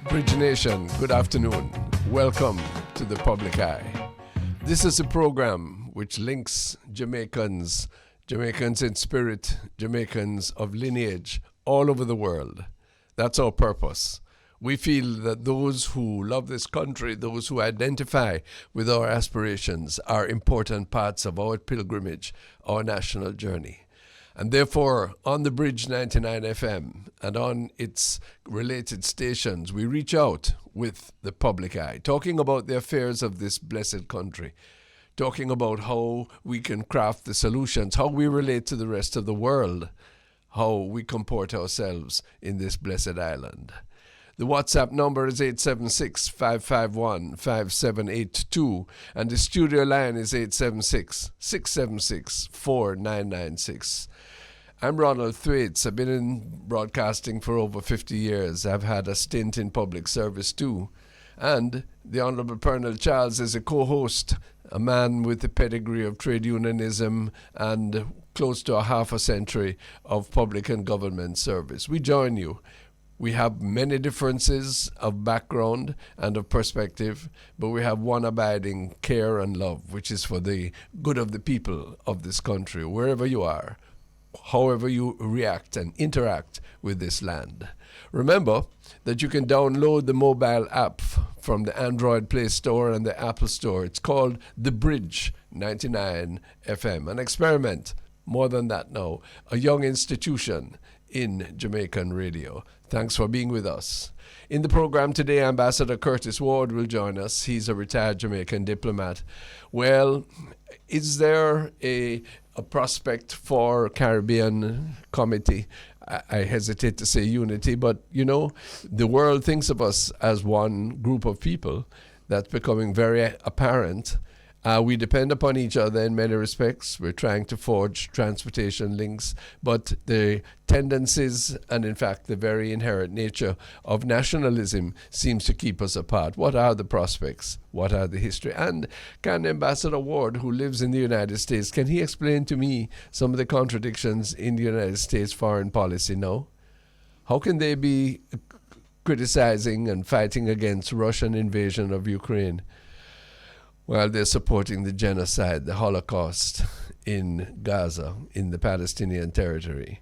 Bridge Nation, good afternoon. Welcome to the Public Eye. This is a program which links Jamaicans in spirit, Jamaicans of lineage all over the world. That's our purpose. We feel that those who love this country, those who identify with our aspirations, are important parts of our pilgrimage, our national journey. And therefore, on the Bridge 99 FM and on its related stations, we reach out with the public eye, talking about the affairs of this blessed country, talking about how we can craft the solutions, how we relate to the rest of the world, how we comport ourselves in this blessed island. The WhatsApp number is 876-551-5782, and the studio line is 876-676-4996. I'm Ronald Thwaites. I've been in broadcasting for over 50 years. I've had a stint in public service too. And the Honourable Pernell Charles is a co-host, a man with a pedigree of trade unionism and close to a half a century of public and government service. We join you. We have many differences of background and of perspective, but we have one abiding care and love, which is for the good of the people of this country, wherever you are, however you react and interact with this land. Remember that you can download the mobile app from the Android Play Store and the Apple Store. It's called The Bridge 99 FM, an experiment, more than that now, a young institution in Jamaican radio. Thanks for being with us. In the program today, Ambassador Curtis Ward will join us. He's a retired Jamaican diplomat. Well, is there a prospect for Caribbean committee? I hesitate to say unity, but you know, the world thinks of us as one group of people. That's becoming very apparent. We depend upon each other in many respects. We're trying to forge transportation links, but the tendencies and in fact the very inherent nature of nationalism seems to keep us apart. What are the prospects? What are the history? And can Ambassador Ward, who lives in the United States, can he explain to me some of the contradictions in the United States foreign policy now? How can they be criticizing and fighting against Russian invasion of Ukraine while they're supporting the genocide, the Holocaust in Gaza, in the Palestinian territory?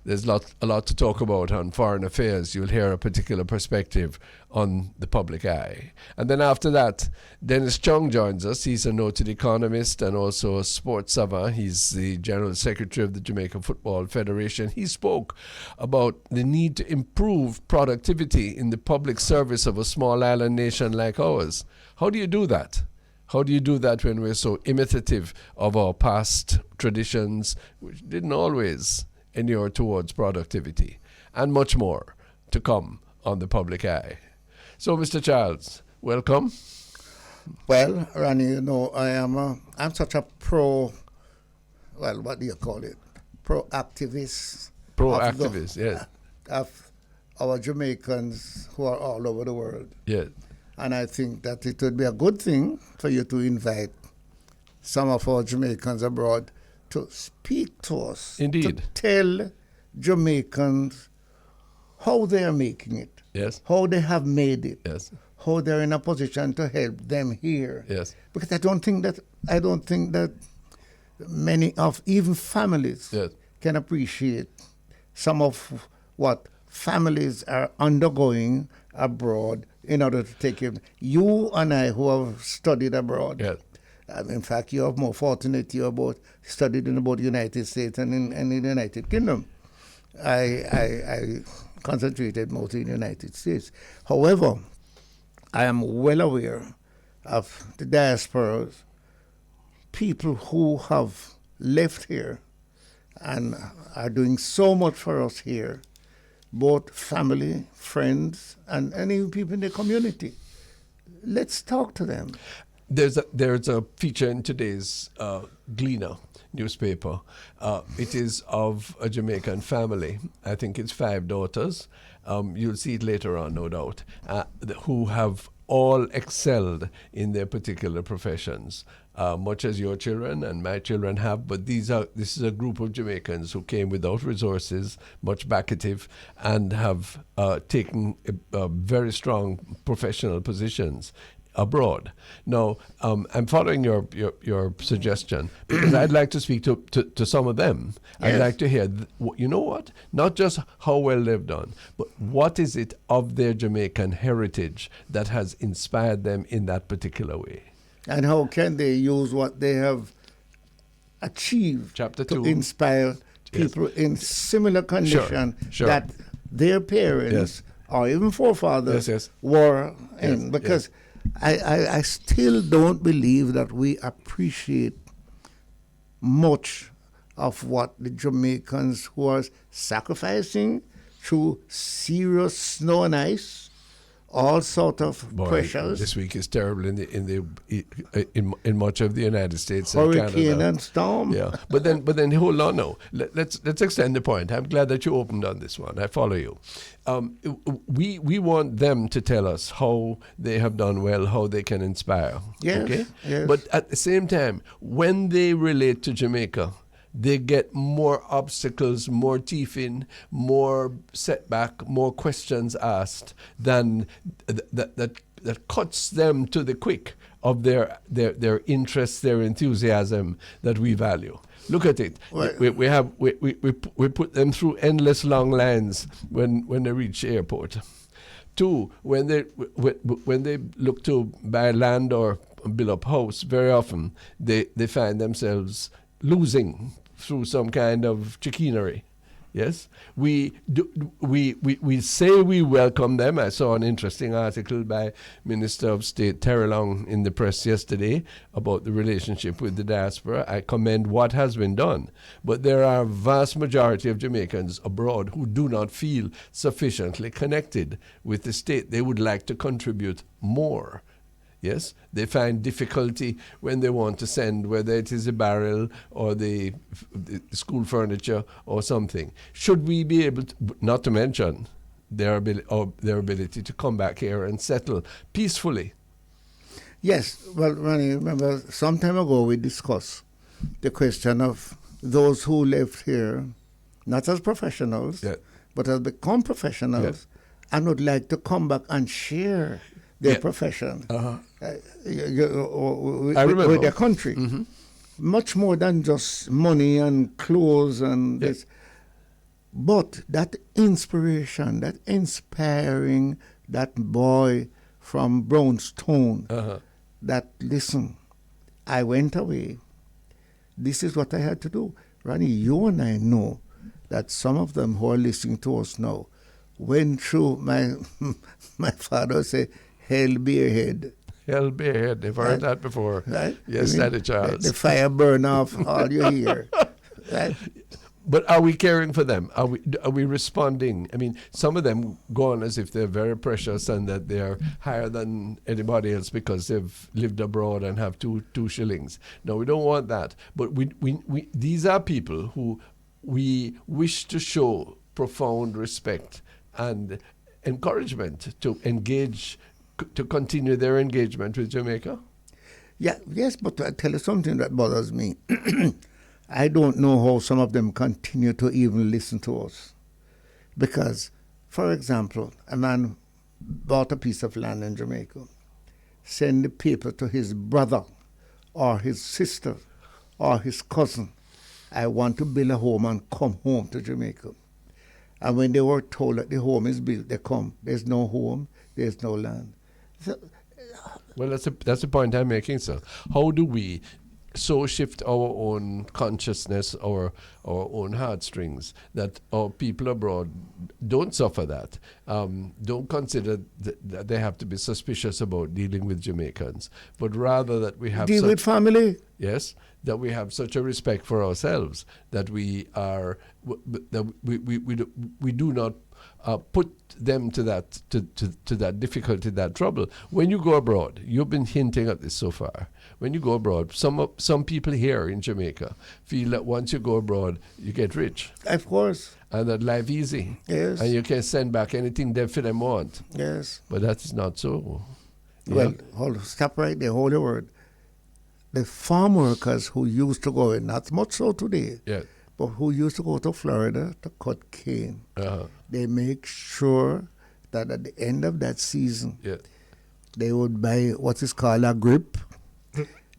There's a lot to talk about on foreign affairs. You'll hear a particular perspective on the public eye. And then after that, Dennis Chung joins us. He's a noted economist and also a sports savant. He's the General Secretary of the Jamaica Football Federation. He spoke about the need to improve productivity in the public service of a small island nation like ours. How do you do that? How do you do that when we're so imitative of our past traditions, which didn't always inure towards productivity? And much more to come on the public eye. So, Mr. Charles, welcome. Well, Ronnie, you know, I'm such a what do you call it? Pro-activist. Pro-activist, yes. Of our Jamaicans who are all over the world. Yes. And I think that it would be a good thing for you to invite some of our Jamaicans abroad to speak to us. Indeed. To tell Jamaicans how they are making it. Yes. How they have made it. Yes. How they're in a position to help them here. Yes. Because I don't think that many of even families yes. can appreciate some of what families are undergoing abroad in order to take care. You and I, who have studied abroad, yes. In fact, you are more fortunate. You have both studied in both the United States and in the United Kingdom. I concentrated mostly in the United States. However, I am well aware of the diasporas, people who have left here and are doing so much for us here, both family, friends, and even people in the community. Let's talk to them. There's a feature in today's Gleaner newspaper. It is of a Jamaican family. I think it's 5 daughters. You'll see it later on, no doubt, who have all excelled in their particular professions, much as your children and my children have. But this is a group of Jamaicans who came without resources, much backative, and have taken very strong professional positions abroad. Now, I'm following your suggestion because I'd like to speak to some of them. Yes. I'd like to hear, you know what? Not just how well they've done, but what is it of their Jamaican heritage that has inspired them in that particular way? And how can they use what they have achieved Chapter to 2. inspire people in similar condition Sure. that their parents or even forefathers were in? Because I still don't believe that we appreciate much of what the Jamaicans who are sacrificing through serious snow and ice, all sort of pressures. This week is terrible in much of the United States Hurricane and Canada. and storm. Yeah, but then hold on now. Let's extend the point. I'm glad that you opened on this one. I follow you. We want them to tell us how they have done well, how they can inspire. Yes, Okay. yes. But at the same time, when they relate to Jamaica, they get more obstacles, more teething, more setback, more questions asked than that cuts them to the quick of their interest, their enthusiasm that we value. Look at it. Well, We put them through endless long lines when they reach the airport. 2, when they look to buy land or build up house, very often they find themselves losing through some kind of chicanery. Yes, we say we welcome them. I saw an interesting article by Minister of State Terry Long in the press yesterday about the relationship with the diaspora. I commend what has been done, but there are a vast majority of Jamaicans abroad who do not feel sufficiently connected with the state. They would like to contribute more. Yes, they find difficulty when they want to send, whether it is a barrel or the school furniture or something. Should we be able to, not to mention their ability to come back here and settle peacefully? Yes, well, Ronnie, remember some time ago we discussed the question of those who left here, not as professionals, but has become professionals and would like to come back and share their profession with their country. Mm-hmm. Much more than just money and clothes and this. But that inspiration, that inspiring that boy from Brownstone, that, listen, I went away. This is what I had to do. Ronnie, you and I know that some of them who are listening to us now went through, my father said, hell be ahead. Hell be ahead. They've heard that before. Right? Yes, Daddy Charles. The fire burn off all you hear. Right? But are we caring for them? Are we responding? I mean, some of them go on as if they're very precious and that they're higher than anybody else because they've lived abroad and have two shillings. No, we don't want that. But we these are people who we wish to show profound respect and encouragement to engage, to continue their engagement with Jamaica. Yeah, yes, but I tell you something that bothers me. I don't know how some of them continue to even listen to us. Because, for example, a man bought a piece of land in Jamaica, send the paper to his brother or his sister or his cousin. I want to build a home and come home to Jamaica. And when they were told that the home is built, they come. There's no home, there's no land. So, well, that's the point I'm making, sir. How do we so shift our own consciousness or our own heartstrings that our people abroad don't suffer that, don't consider that they have to be suspicious about dealing with Jamaicans, but rather that we have deal with family. Yes, that we have such a respect for ourselves that we are that we do not put them to that to that difficulty, that trouble. When you go abroad, you've been hinting at this so far. When you go abroad, some people here in Jamaica feel that once you go abroad, you get rich. Of course. And that life easy. Yes. And you can send back anything they for them want. Yes. But that is not so. Well, stop right there, hold your word. The farm workers who used to go in, not much so today, Yeah. but who used to go to Florida to cut cane, Uh-huh. they make sure that at the end of that season, Yeah. they would buy what is called a grip.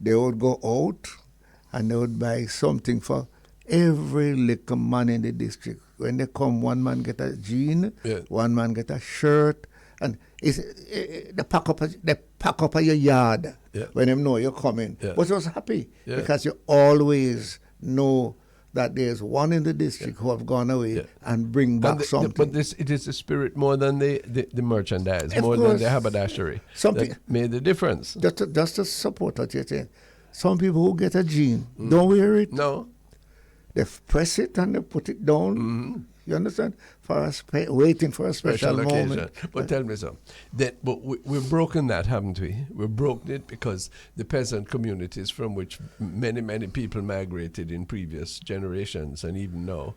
They would go out and they would buy something for every little man in the district. When they come, one man get a jean, Yeah. one man get a shirt, and they pack up your yard Yeah. when they know you're coming. Yeah. But I was happy Yeah. because you always know that there's one in the district who have gone away Yeah. and bring back something. But it is the spirit more than the merchandise, Of more than course. the haberdashery Something- that made the difference. Just to support what you're saying. Some people who get a jean, don't wear it. No. They press it and they put it down. You understand? Waiting for a special moment. But tell me something. But we've broken that, haven't we? We've broken it because the peasant communities from which many, many people migrated in previous generations and even now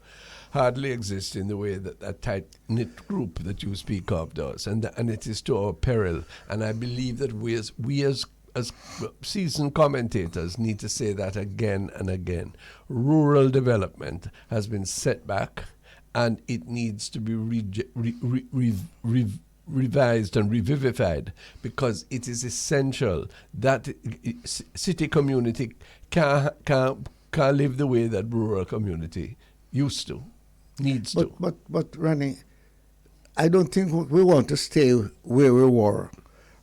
hardly exist in the way that tight-knit group that you speak of does. And it is to our peril. And I believe that we as seasoned commentators need to say that again and again. Rural development has been set back, and it needs to be revised and revivified, because it is essential that city community can live the way that rural community used to, needs to. But Ronnie, I don't think we want to stay where we were.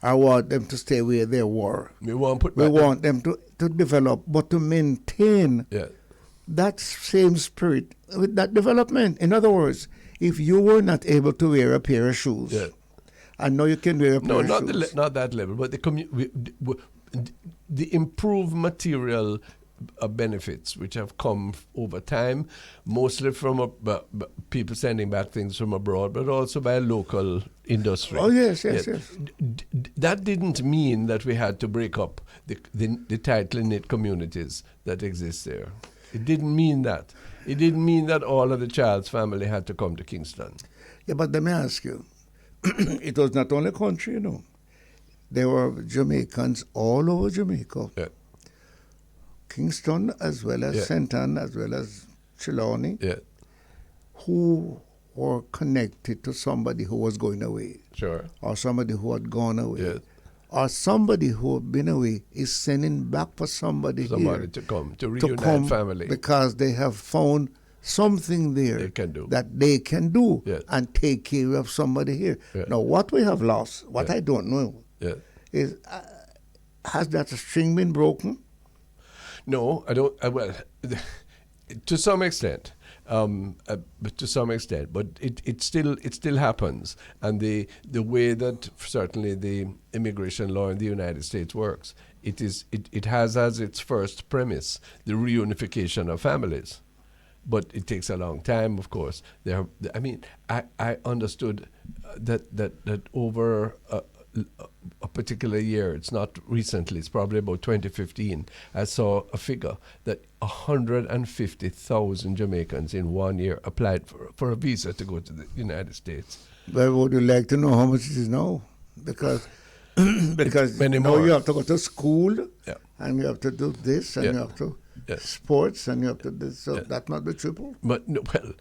I want them to stay where they were. We want them to develop, but to maintain that same spirit with that development. In other words, if you were not able to wear a pair of shoes, and now you can wear a pair of shoes. Not that level, but the improved material benefits which have come over time, mostly from people sending back things from abroad, but also by local industry. Oh, yes. That didn't mean that we had to break up the tightly knit communities that exist there. It didn't mean that. It didn't mean that all of the child's family had to come to Kingston. Yeah, but let me ask you, it was not only country, you know. There were Jamaicans all over Jamaica. Yeah. Kingston, as well as St. Ann, as well as Trelawney, who were connected to somebody who was going away. Sure. Or somebody who had gone away. Yeah. Or somebody who had been away is sending back for somebody here to come, to reunite family. Because they have found something there that they can do and take care of somebody here. Yeah. Now, what we have lost, what I don't know, is has that string been broken? No, I don't. Well, to some extent, but it still happens, and the way that certainly the immigration law in the United States works, it has as its first premise the reunification of families, but it takes a long time, of course. I understood that over a particular year, it's not recently, it's probably about 2015, I saw a figure that 150,000 Jamaicans in 1 year applied for a visa to go to the United States. Well, would you like to know how much it is now? Because many now more. You have to go to school, and you have to do this, and you have to sports, and you have to do this. So that's not the triple. But no, well,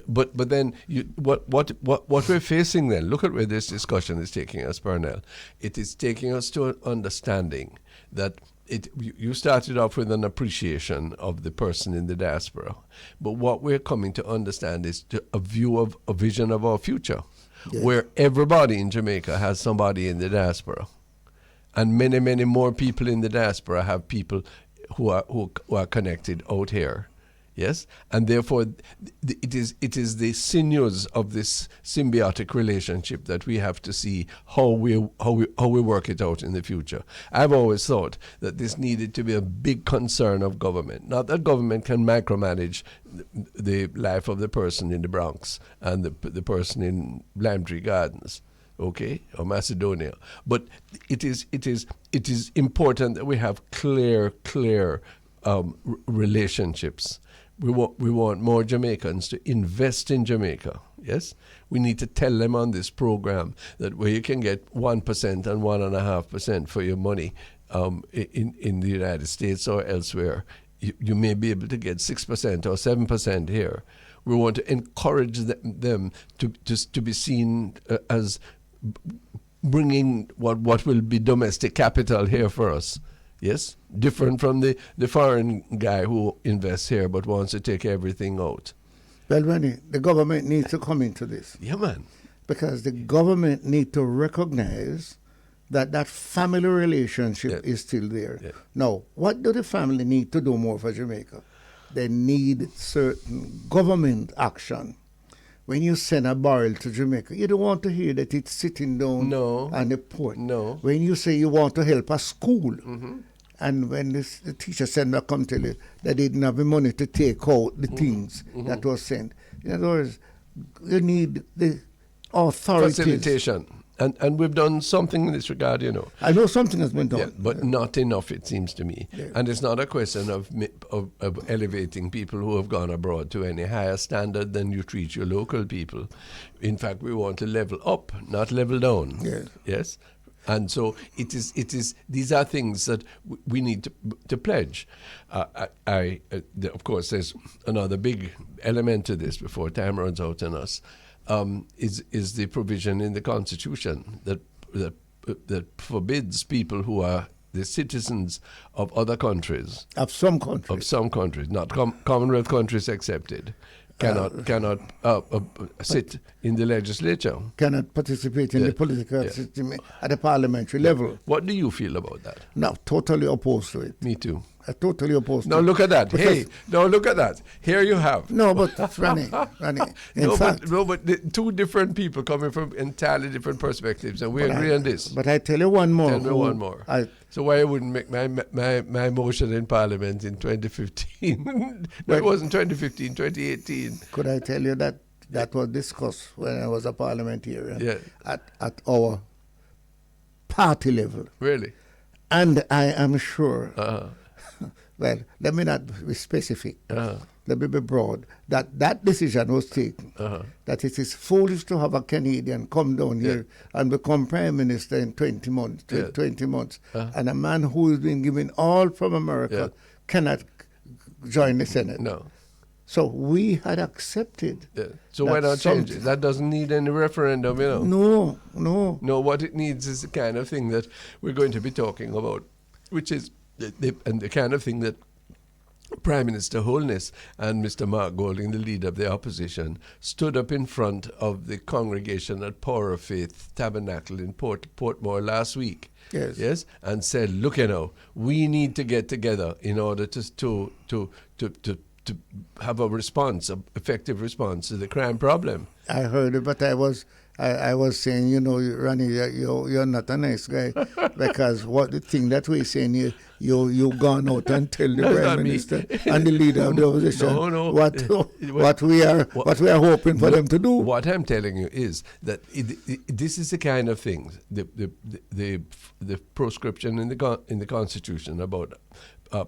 but then what we're facing then? Look at where this discussion is taking us, Pernell. It is taking us to an understanding that you started off with an appreciation of the person in the diaspora, but what we're coming to understand is a vision of our future, where everybody in Jamaica has somebody in the diaspora, and many, many more people in the diaspora have people who are connected out here. Yes, and therefore it is the sinews of this symbiotic relationship that we have to see how we work it out in the future. I've always thought that this needed to be a big concern of government. Not that government can micromanage the life of the person in the Bronx and the person in Lime Tree Gardens, okay, or Macedonia, but it is important that we have clear relationships we want more Jamaicans to invest in Jamaica. Yes, we need to tell them on this program that where you can get 1% and 1.5% for your money in the United States or elsewhere, you may be able to get 6% or 7% here. We want to encourage them to be seen as bringing what will be domestic capital here for us. Yes, different from the foreign guy who invests here but wants to take everything out. Well, Ronnie, the government needs to come into this. Yeah, man. Because the government needs to recognize that family relationship is still there. Yeah. Now, what do the family need to do more for Jamaica? They need certain government action. When you send a barrel to Jamaica, you don't want to hear that it's sitting down on the port. No. When you say you want to help a school, and when the teacher send back come tell you they didn't have the money to take out the things that was sent. In other words, you need the authorities. Facilitation. And we've done something in this regard, you know. I know something has been done. Yeah, but not enough, it seems to me. Yeah. And it's not a question of elevating people who have gone abroad to any higher standard than you treat your local people. In fact, we want to level up, not level down. Yeah. Yes? And so it is. These are things that we need to pledge. Of course, there's another big element to this before time runs out on us. Is the provision in the Constitution that forbids people who are the citizens of other countries, Of some countries. not Commonwealth countries accepted, cannot sit in the legislature. Cannot participate in the political system at the parliamentary level. What do you feel about that? No, totally opposed to it. Me too. Totally opposed Now to it. look at that. Because Look at that. Here you have. No, but Ronnie, in fact. But two different people coming from entirely different perspectives, and we agree on this. But I tell you one more. Tell me one more. So why I wouldn't make my motion in Parliament in 2015? No, it wasn't 2015, 2018. Could I tell you that was discussed when I was a parliamentarian? Yeah. At our party level. Really? And I am sure, well, let me not be specific, let me be broad, that decision was taken, that it is foolish to have a Canadian come down here and become Prime Minister in 20 months, and a man who has been given all from America cannot join the Senate. No. So we had accepted. Yeah. So why not change it? That doesn't need any referendum, you know. No. No, what it needs is the kind of thing that we're going to be talking about, which is the kind of thing that Prime Minister Holness and Mr. Mark Golding, the leader of the opposition, stood up in front of the congregation at Power of Faith Tabernacle in Portmore last week. Yes, and said, look, you know, we need to get together in order to have a response, an effective response to the crime problem. I heard it, but I was saying, you know, Ronnie, you're not a nice guy, because what the thing that we're saying, you gone out and tell the Prime Minister and the leader of the opposition what we are hoping for them to do. What I'm telling you is that this is the kind of thing, the proscription in the Constitution about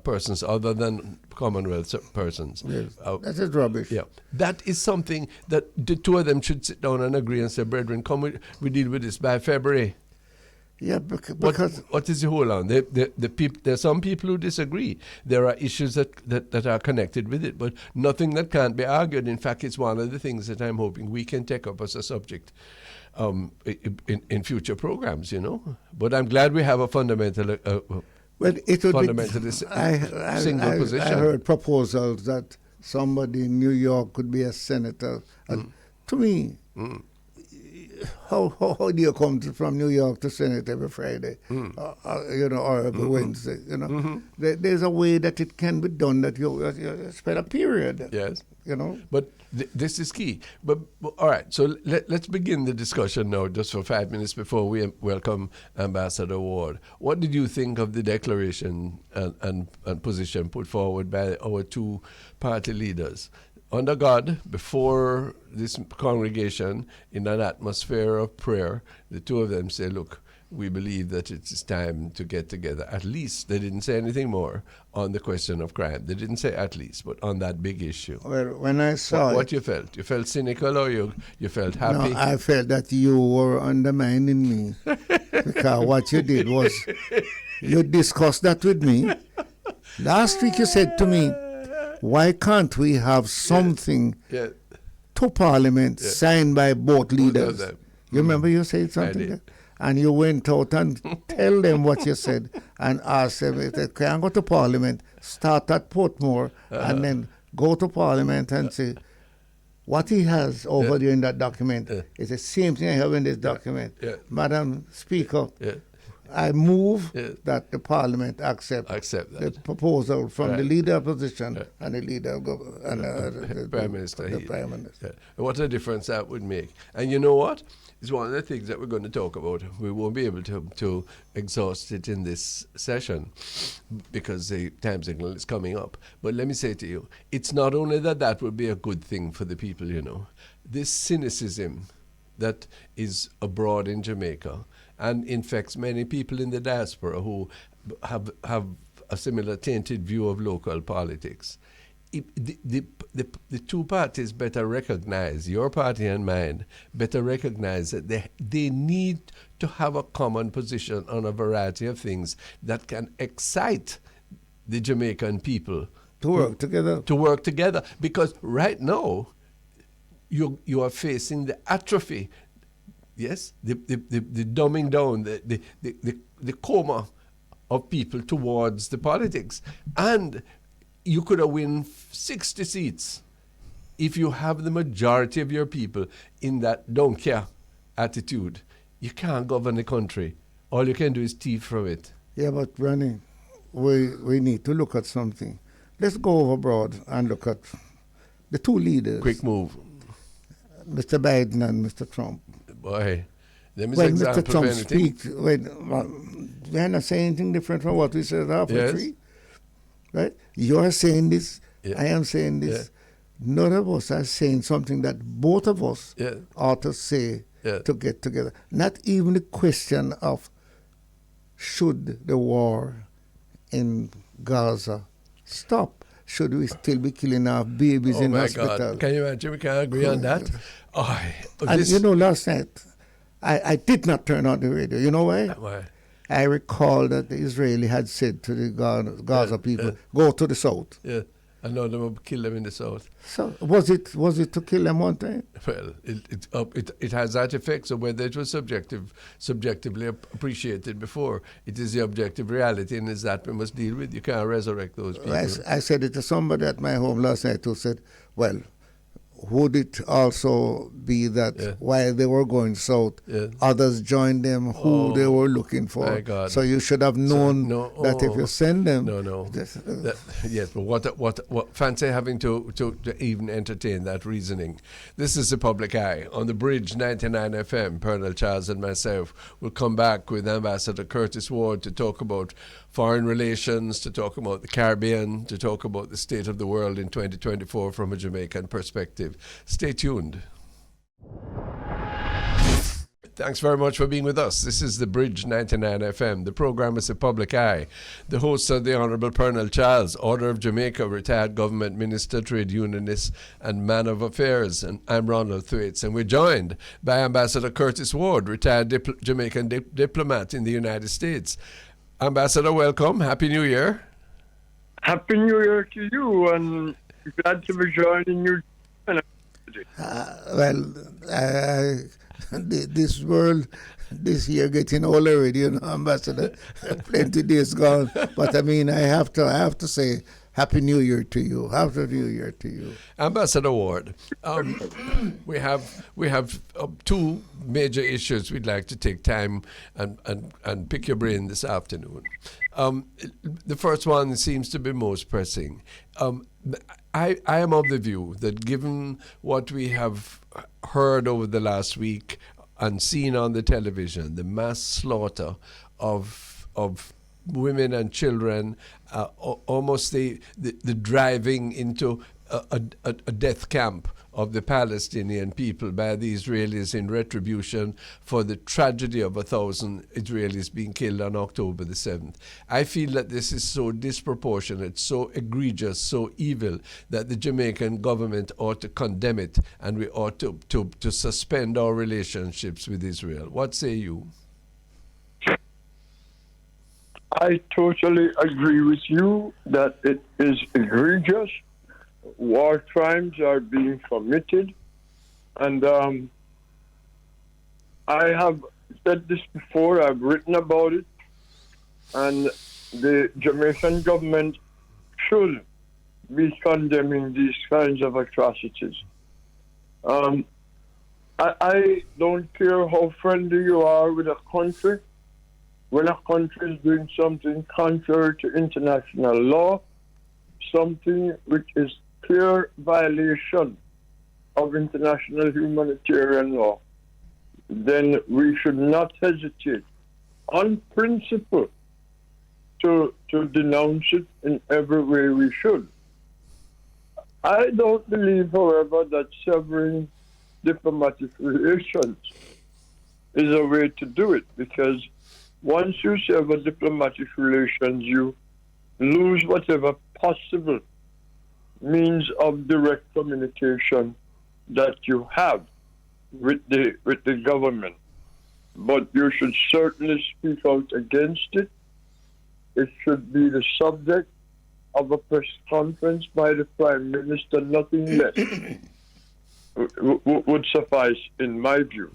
persons other than Commonwealth persons. Yes, that is rubbish. Yeah, that is something that the two of them should sit down and agree and say, brethren, come we deal with this by February. Yeah, because what is the whole on? There are some people who disagree. There are issues that are connected with it, but nothing that can't be argued. In fact, it's one of the things that I'm hoping we can take up as a subject in future programs, you know. But I'm glad we have a fundamental well, it would fundamentally single position. I heard proposals that somebody in New York could be a senator. To me, how do you come from New York to Senate every Friday, or every Wednesday? You know, there's a way that it can be done that you spend a period. Yes. You know. But this is key. But all right, so let's begin the discussion now, just for 5 minutes before we welcome Ambassador Ward. What did you think of the declaration and position put forward by our two party leaders? Under God, before this congregation, in an atmosphere of prayer, the two of them say, look, we believe that it is time to get together. At least they didn't say anything more on the question of crime. They didn't say at least, but on that big issue. Well, when I saw what you felt? You felt cynical, or you felt happy? No, I felt that you were undermining me because what you did was you discussed that with me. Last week you said to me, why can't we have something to Parliament signed by both leaders? You remember you said something? And you went out and tell them what you said and ask them if they can go to Parliament, start at Portmore, and then go to Parliament and say, what he has over there in that document is the same thing I have in this document. Madam Speaker, I move that the Parliament accept that. The proposal from the leader of opposition and the leader of the Prime Minister. The Prime Minister. What a difference that would make. And you know what? It's one of the things that we're going to talk about. We won't be able to exhaust it in this session because the time signal is coming up. But let me say to you, it's not only that would be a good thing for the people, you know. This cynicism that is abroad in Jamaica and infects many people in the diaspora who have a similar tainted view of local politics. The two parties better recognize, your party and mine, better recognize that they need to have a common position on a variety of things that can excite the Jamaican people to work together. To work together, because right now you are facing the atrophy, yes, the dumbing down, the coma of people towards the politics, and you could have win 60 seats if you have the majority of your people in that don't care attitude. You can't govern the country. All you can do is thief from it. Yeah, but Ronnie, we need to look at something. Let's go abroad and look at the two leaders. Quick move. Mr. Biden and Mr. Trump. Boy, let me when example Mr. Trump of anything. speaks, we're not saying anything different from what we said after three. Right? You're saying this, I am saying this. None of us are saying something that both of us ought to say to get together. Not even the question of should the war in Gaza stop? Should we still be killing our babies in hospitals? Oh my God. Can you imagine? We can't agree on that. And you know, last night, I did not turn on the radio. You know why? Why? I recall that the Israeli had said to the Gaza people, go to the south. Yeah, I know they will kill them in the south. So was it to kill them one time? Well, it has that effect. So whether it was subjectively appreciated before, it is the objective reality, and is that we must deal with. You can't resurrect those people. I said it to somebody at my home last night who said, well, would it also be that while they were going south, others joined them who they were looking for? My God. So you should have known that if you send them... Yes, but what fancy having to even entertain that reasoning. This is the Public Eye. On the Bridge 99 FM, Colonel Charles and myself will come back with Ambassador Curtis Ward to talk about foreign relations, to talk about the Caribbean, to talk about the state of the world in 2024 from a Jamaican perspective. Stay tuned. Thanks very much for being with us. This is the Bridge 99 FM. The program is The Public Eye. The hosts are the Honourable Colonel Charles, Order of Jamaica, retired government minister, trade unionist, and man of affairs. And I'm Ronald Thwaites. And we're joined by Ambassador Curtis Ward, retired Jamaican diplomat in the United States. Ambassador, welcome. Happy New Year. Happy New Year to you, and glad to be joining you. This world, this year getting old already, you know, Ambassador. Plenty days gone, but I mean, I have to say, Happy New Year to you. Happy New Year to you, Ambassador Ward. We have two major issues we'd like to take time and pick your brain this afternoon. The first one seems to be most pressing. I am of the view that given what we have heard over the last week and seen on the television, the mass slaughter of women and children, almost the driving into a death camp of the Palestinian people by the Israelis in retribution for the tragedy of 1,000 Israelis being killed on October the 7th. I feel that this is so disproportionate, so egregious, so evil that the Jamaican government ought to condemn it, and we ought to suspend our relationships with Israel. What say you? I totally agree with you that it is egregious. War crimes are being committed. And I have said this before, I've written about it, and the Jamaican government should be condemning these kinds of atrocities. I don't care how friendly you are with a country. When a country is doing something contrary to international law, something which is clear violation of international humanitarian law, then we should not hesitate on principle to denounce it in every way we should. I don't believe, however, that severing diplomatic relations is a way to do it, because once you sever diplomatic relations, you lose whatever possible means of direct communication that you have with the government. But you should certainly speak out against it. It should be the subject of a press conference by the Prime Minister. Nothing less would suffice, in my view.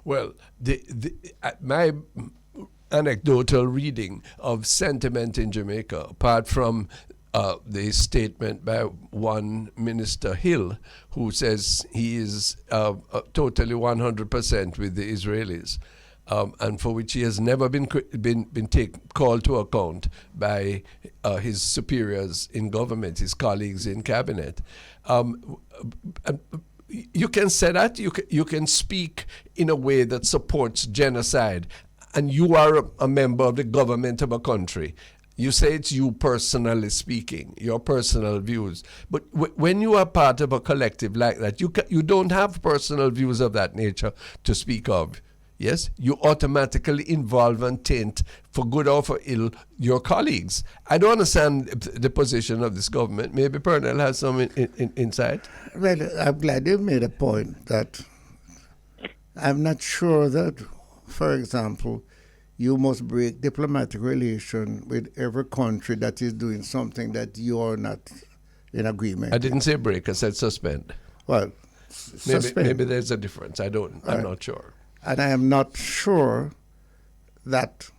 Well, my anecdotal reading of sentiment in Jamaica, apart from the statement by one Minister Hill, who says he is totally 100% with the Israelis, and for which he has never been called to account by his superiors in government, his colleagues in cabinet. You can say that, you can speak in a way that supports genocide, and you are a member of the government of a country. You say it's you personally speaking, your personal views. But when you are part of a collective like that, you don't have personal views of that nature to speak of. Yes, you automatically involve and taint, for good or for ill, your colleagues. I don't understand the position of this government. Maybe Pernell has some insight. Well, I'm glad you made a point that I'm not sure that, for example, you must break diplomatic relation with every country that is doing something that you are not in agreement. I didn't say break, I said suspend. Well, suspend. Maybe there's a difference. I'm not sure. And I am not sure that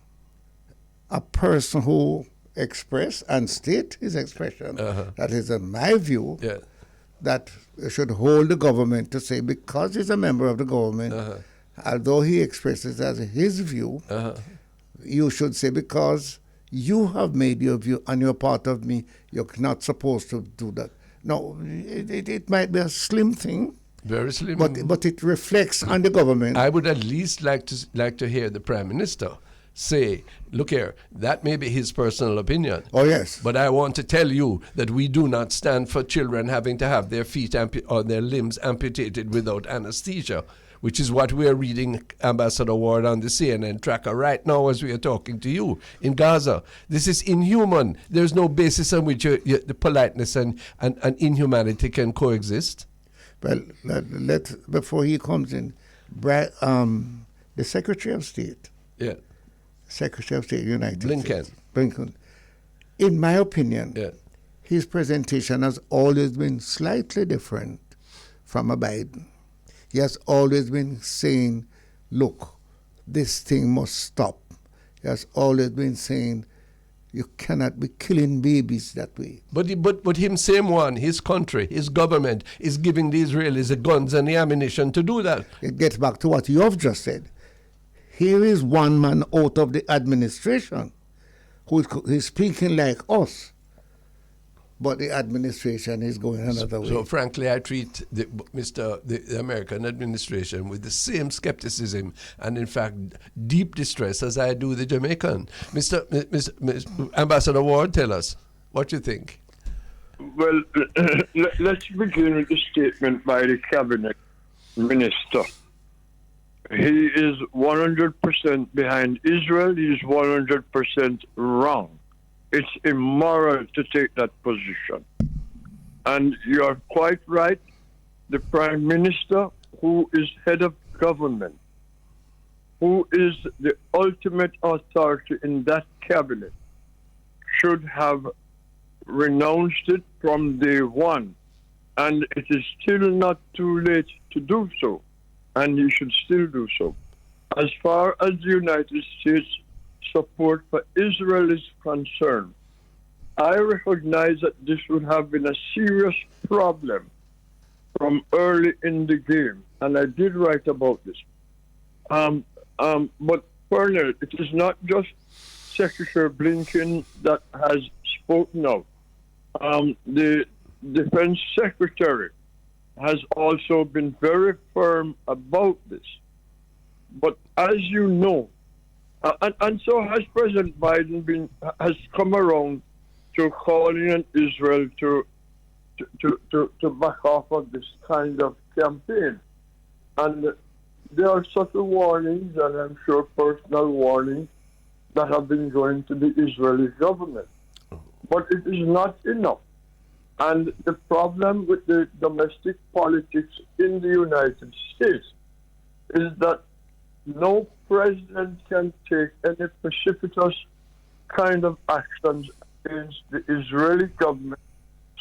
a person who express and state his expression, that is in my view, that should hold the government to say, because he's a member of the government, although he expresses as his view, you should say, because you have made your view and you're part of me, you're not supposed to do that. No, it might be a slim thing. Very slim. But it reflects on the government. I would at least like to hear the Prime Minister say, look here, that may be his personal opinion. Oh, yes. But I want to tell you that we do not stand for children having to have their feet or their limbs amputated without anesthesia, which is what we are reading, Ambassador Ward, on the CNN tracker right now as we are talking to you in Gaza. This is inhuman. There's no basis on which the politeness and inhumanity can coexist. Well, before he comes in, the Secretary of State, Secretary of State, United States, Blinken, in my opinion, his presentation has always been slightly different from a Biden. He has always been saying, look, this thing must stop. He has always been saying, you cannot be killing babies that way. But him, same one, his country, his government is giving the Israelis the guns and the ammunition to do that. It gets back to what you have just said. Here is one man out of the administration who is speaking like us, but the administration is going another way. So frankly, I treat the American administration with the same skepticism and, in fact, deep distress as I do the Jamaican. Mr. Ambassador Ward, tell us what you think. Well, let's begin with the statement by the cabinet minister. He is 100% behind Israel. He is 100% wrong. It's immoral to take that position. And you're quite right. The prime minister, who is head of government, who is the ultimate authority in that cabinet, should have renounced it from day one. And it is still not too late to do so. And he should still do so. As far as the United States support for Israel is concerned, I recognize that this would have been a serious problem from early in the game, and I did write about this. But Colonel, it is not just Secretary Blinken that has spoken out. The Defense Secretary has also been very firm about this. But as you know, and so has President Biden has come around to calling on Israel to back off of this kind of campaign. And there are subtle warnings, and I'm sure personal warnings, that have been going to the Israeli government. But it is not enough. And the problem with the domestic politics in the United States is that no president can take any precipitous kind of actions against the Israeli government,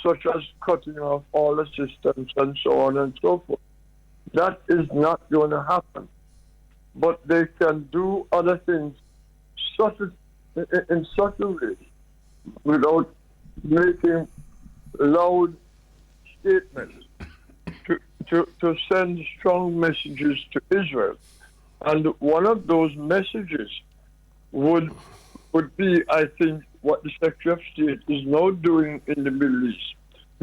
such as cutting off all assistance and so on and so forth. That is not going to happen. But they can do other things in such a way without making loud statements to send strong messages to Israel. And one of those messages would be, I think, what the Secretary of State is now doing in the Middle East,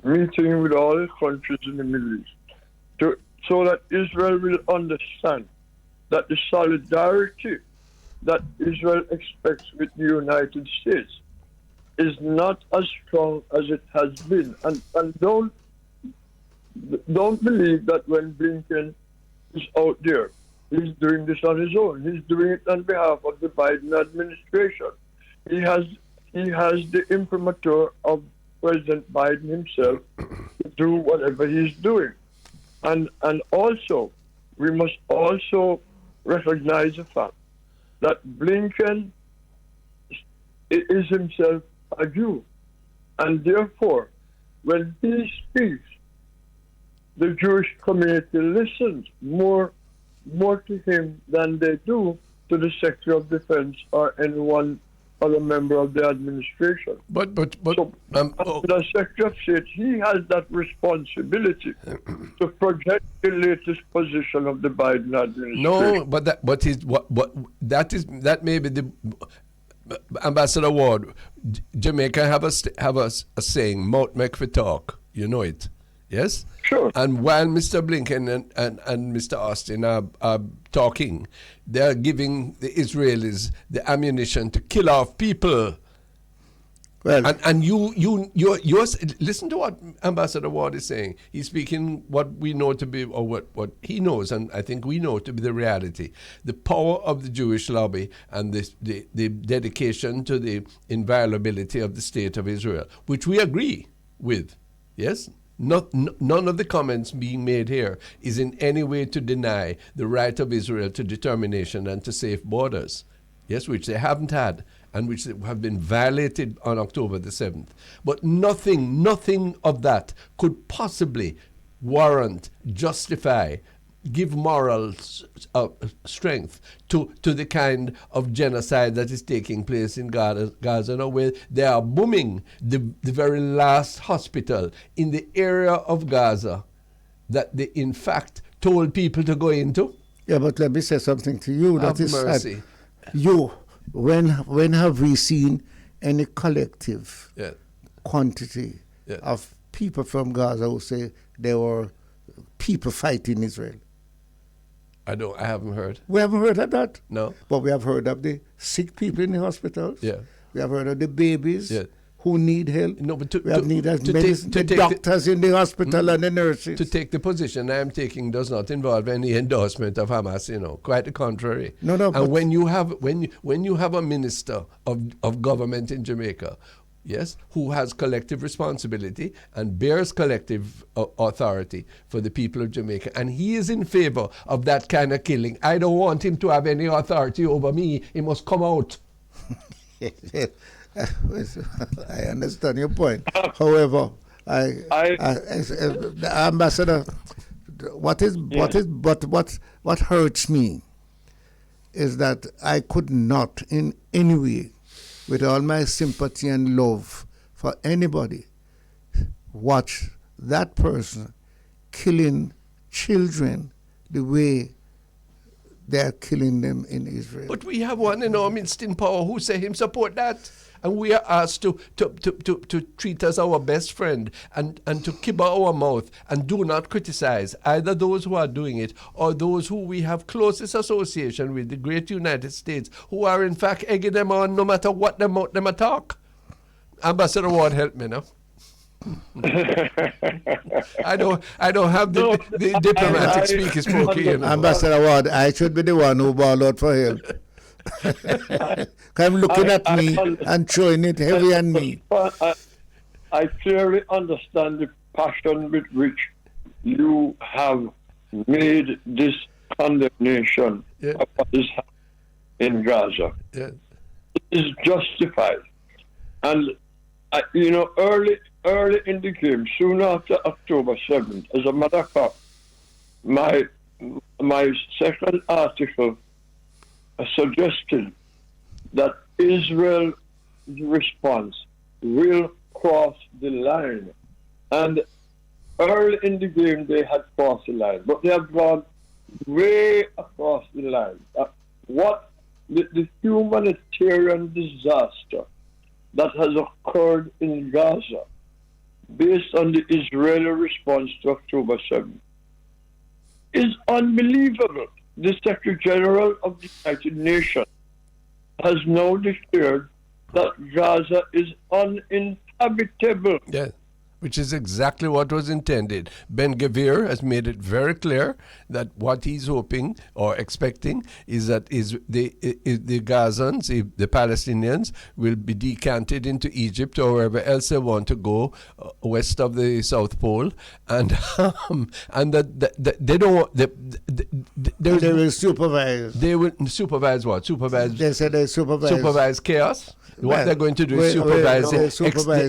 meeting with all the countries in the Middle East, so that Israel will understand that the solidarity that Israel expects with the United States is not as strong as it has been. And don't believe that when Blinken is out there, he's doing this on his own. He's doing it on behalf of the Biden administration. He has the imprimatur of President Biden himself to do whatever he's doing. And also, we must also recognize the fact that Blinken is himself a Jew. And therefore, when he speaks, the Jewish community listens more to him than they do to the Secretary of Defense or anyone other member of the administration. But the Secretary of State, he has that responsibility to project the latest position of the Biden administration. No, but that may be the Ambassador Ward. Jamaica have a saying, mouth make for talk. You know it, yes? Sure. And while Mr. Blinken and Mr. Austin are talking, they are giving the Israelis the ammunition to kill off people. Well, and you listen to what Ambassador Ward is saying. He's speaking what we know to be, or what he knows, and I think we know to be the reality. The power of the Jewish lobby and the dedication to the inviolability of the state of Israel, which we agree with. Yes? None of the comments being made here is in any way to deny the right of Israel to determination and to safe borders. Yes, which they haven't had, and which have been violated on October the 7th. But nothing of that could possibly warrant, justify, give moral strength to the kind of genocide that is taking place in Gaza now, where they are bombing the very last hospital in the area of Gaza that they in fact told people to go into. Yeah, but let me say something to you. Have mercy. When have we seen any collective quantity of people from Gaza who say there were people fighting Israel? I haven't heard. We haven't heard of that. No. But we have heard of the sick people in the hospitals. Yeah. We have heard of the babies who need help. No, but we have need as medicine, the doctors in the hospital and the nurses. To take the position I am taking does not involve any endorsement of Hamas. Quite the contrary. No. And when you have a minister of government in Jamaica, yes, who has collective responsibility and bears collective authority for the people of Jamaica, and he is in favor of that kind of killing, I don't want him to have any authority over me. He must come out. I understand your point. However, Ambassador, what hurts me is that I could not in any way, with all my sympathy and love for anybody, watch that person killing children the way they're killing them in Israel. But we have one in our midst in power who say him support that. And we are asked to treat as our best friend and to keep our mouth and do not criticize either those who are doing it or those who we have closest association with, the great United States, who are in fact egging them on no matter what them talk. Ambassador Ward, help me now. I don't have the diplomatic speaker spoken. Ambassador Ward, I should be the one who ball out for help. I'm looking at me and throwing it heavy on me. I clearly understand the passion with which you have made this condemnation of what is happening in Gaza. Yeah. It is justified. And, early in the game, soon after October 7th, as a matter of fact, my second article suggested that Israel's response will cross the line. And early in the game, they had crossed the line, but they have gone way across the line. What the humanitarian disaster that has occurred in Gaza, based on the Israeli response to October 7th, is unbelievable. The Secretary General of the United Nations has now declared that Gaza is uninhabitable. Yeah, which is exactly what was intended. Ben Gvir has made it very clear that what he's hoping or expecting is that the Gazans, the Palestinians, will be decanted into Egypt or wherever else they want to go, west of the South Pole, and that they don't. They will supervise. They will supervise what? Supervise. They said they supervise. Supervise chaos. What they're going to do is supervise the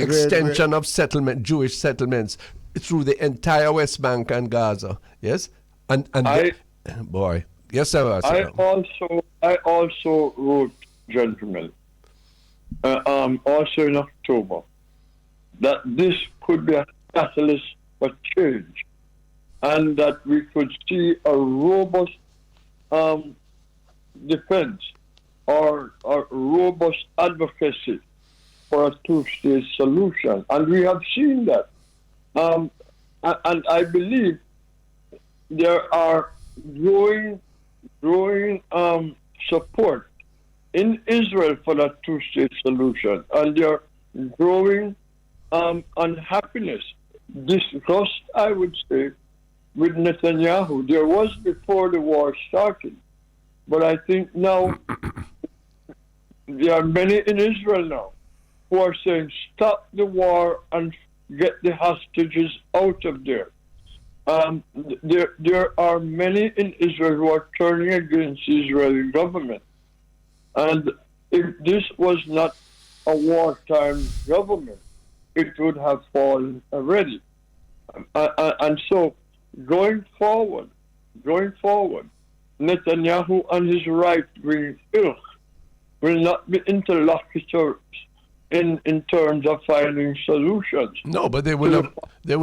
extension of Jewish settlements through the entire West Bank and Gaza. Yes, boy, yes, sir. I also wrote, gentlemen, also in October, that this could be a catalyst for change, and that we could see a robust defense or robust advocacy for a two-state solution. And we have seen that. And I believe there are growing support in Israel for that two-state solution. And there are growing unhappiness, disgust, I would say, with Netanyahu. There was before the war started. But I think now there are many in Israel now who are saying, stop the war and get the hostages out of there. There are many in Israel who are turning against the Israeli government. And if this was not a wartime government, it would have fallen already. And so, going forward, Netanyahu and his right-wing ilk will not be interlocutors in terms of finding solutions. No, but they will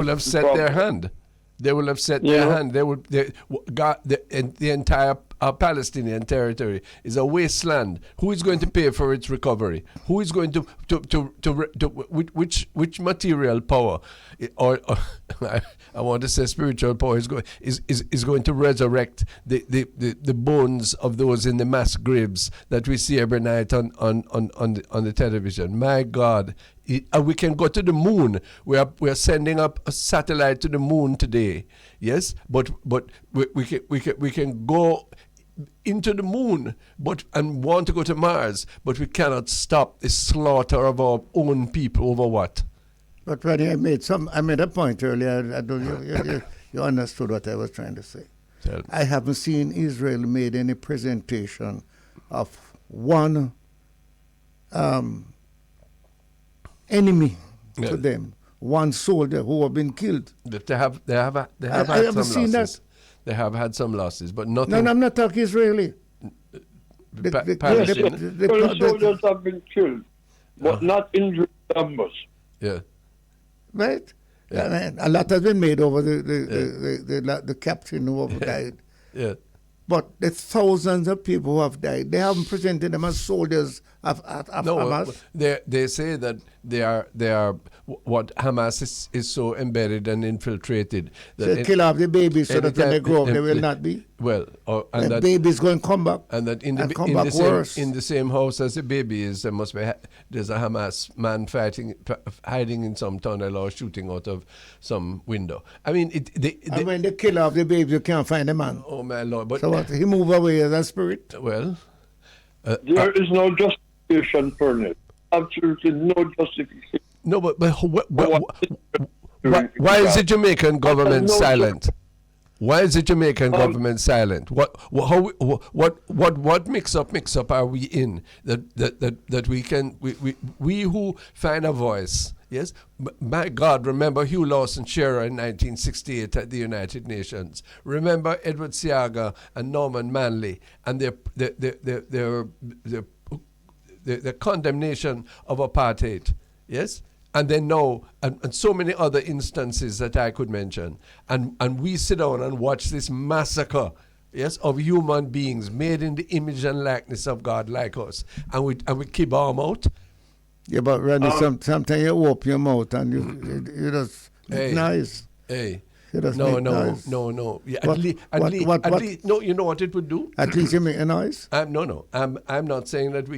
have set their hand. They will have set their hand. The entire Palestinian territory is a wasteland. Who is going to pay for its recovery? Who is going to which material power, or I want to say spiritual power is going to resurrect the bones of those in the mass graves that we see every night on the television? My God, we can go to the moon. We are sending up a satellite to the moon today. Yes, but we can go into the moon, and want to go to Mars, but we cannot stop the slaughter of our own people over what? But when I made a point earlier. I don't you understood what I was trying to say. I haven't seen Israel made any presentation of one enemy to them, one soldier who have been killed. They have had some losses. They have had some losses, but nothing. No, I'm not talking Israeli. Palestinian. The soldiers have been killed, but not in great numbers. Yeah. Right? Yeah. I mean, a lot has been made over the captain who have died. Yeah. But the thousands of people who have died, they haven't presented them as soldiers of Hamas. They say that they are what Hamas is so embedded and infiltrated that They kill off the babies so that when they grow up, they will not be. Well, and that babies going to come back. And that in the same house as the baby is, there's a Hamas man hiding in some tunnel or shooting out of some window. I mean, and when they kill off the baby, you can't find the man. Oh my Lord! But so what? He move away as a spirit. Well, there is no justification for it. Absolutely no justification. No, but why is the Jamaican government silent? Why is the Jamaican government silent? What mix up are we in that we who find a voice? Yes, my God, remember Hugh Lawson Shearer in 1968 at the United Nations. Remember Edward Seaga and Norman Manley and the condemnation of apartheid. Yes. And then now, and so many other instances that I could mention. And we sit down and watch this massacre, yes, of human beings made in the image and likeness of God like us. And we keep our mouth. Yeah, but Randy, sometimes you open your mouth and you just nice. Hey. No. Yeah, at least, no. You know what it would do? At least you make a noise. No. I'm not saying that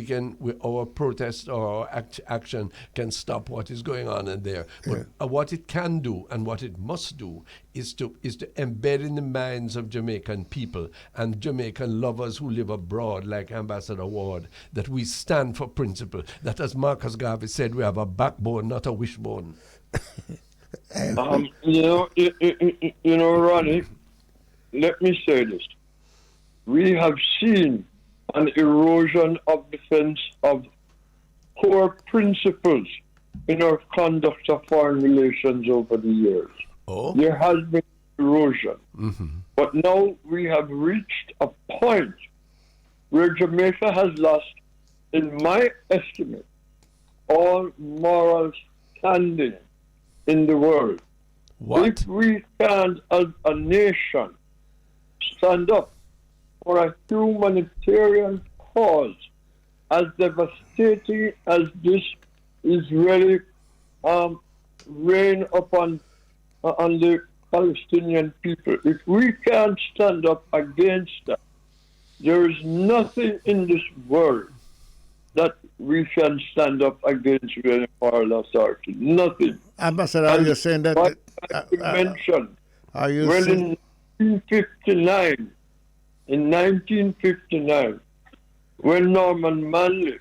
our protest or our action can stop what is going on in there. But what it can do and what it must do is to embed in the minds of Jamaican people and Jamaican lovers who live abroad, like Ambassador Ward, that we stand for principle. That, as Marcus Garvey said, we have a backbone, not a wishbone. Ronnie, let me say this. We have seen an erosion of defense of core principles in our conduct of foreign relations over the years. Oh. There has been erosion. Mm-hmm. But now we have reached a point where Jamaica has lost, in my estimate, all moral standing in the world. What? If we can't, as a nation, stand up for a humanitarian cause as devastating as this Israeli reign upon the Palestinian people, if we can't stand up against that, there is nothing in this world that we can stand up against with any moral authority. Nothing. Ambassador, are you saying that? Mentioned. Are you well, saying? in 1959, when Norman Manley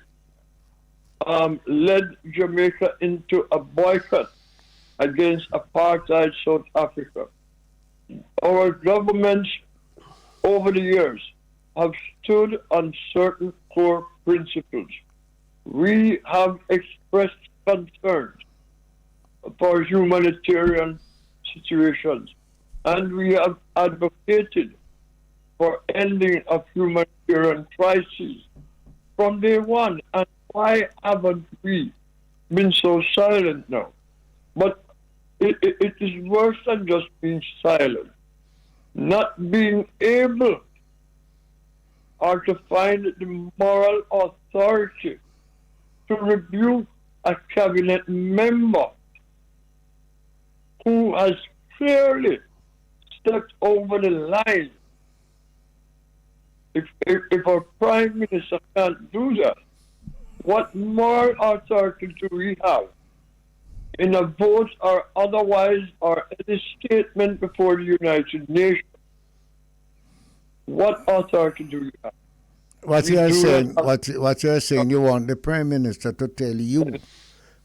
led Jamaica into a boycott against apartheid South Africa, our governments over the years have stood on certain core principles. We have expressed concerns for humanitarian situations, and we have advocated for ending of humanitarian crises from day one. And why haven't we been so silent now? But it is worse than just being silent. Not being able or to find the moral authority to rebuke a cabinet member who has clearly stepped over the line. If our Prime Minister can't do that, what moral authority do we have in a vote or otherwise or any statement before the United Nations. What authority do you have? What you're saying, you want the Prime Minister to tell you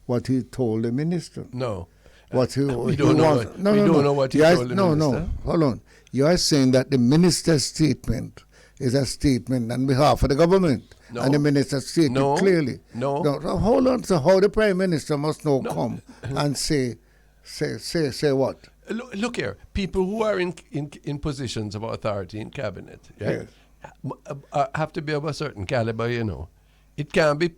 what he told the minister. No. What he, we he don't know wants. what, we don't know what he told the minister. No, hold on. You are saying that the minister's statement is a statement on behalf of the government. No. And the minister stated clearly. No. Hold on. So how the Prime Minister must now come and say what? Look here, people who are in positions of authority in cabinet, right, have to be of a certain caliber, you know. It can't be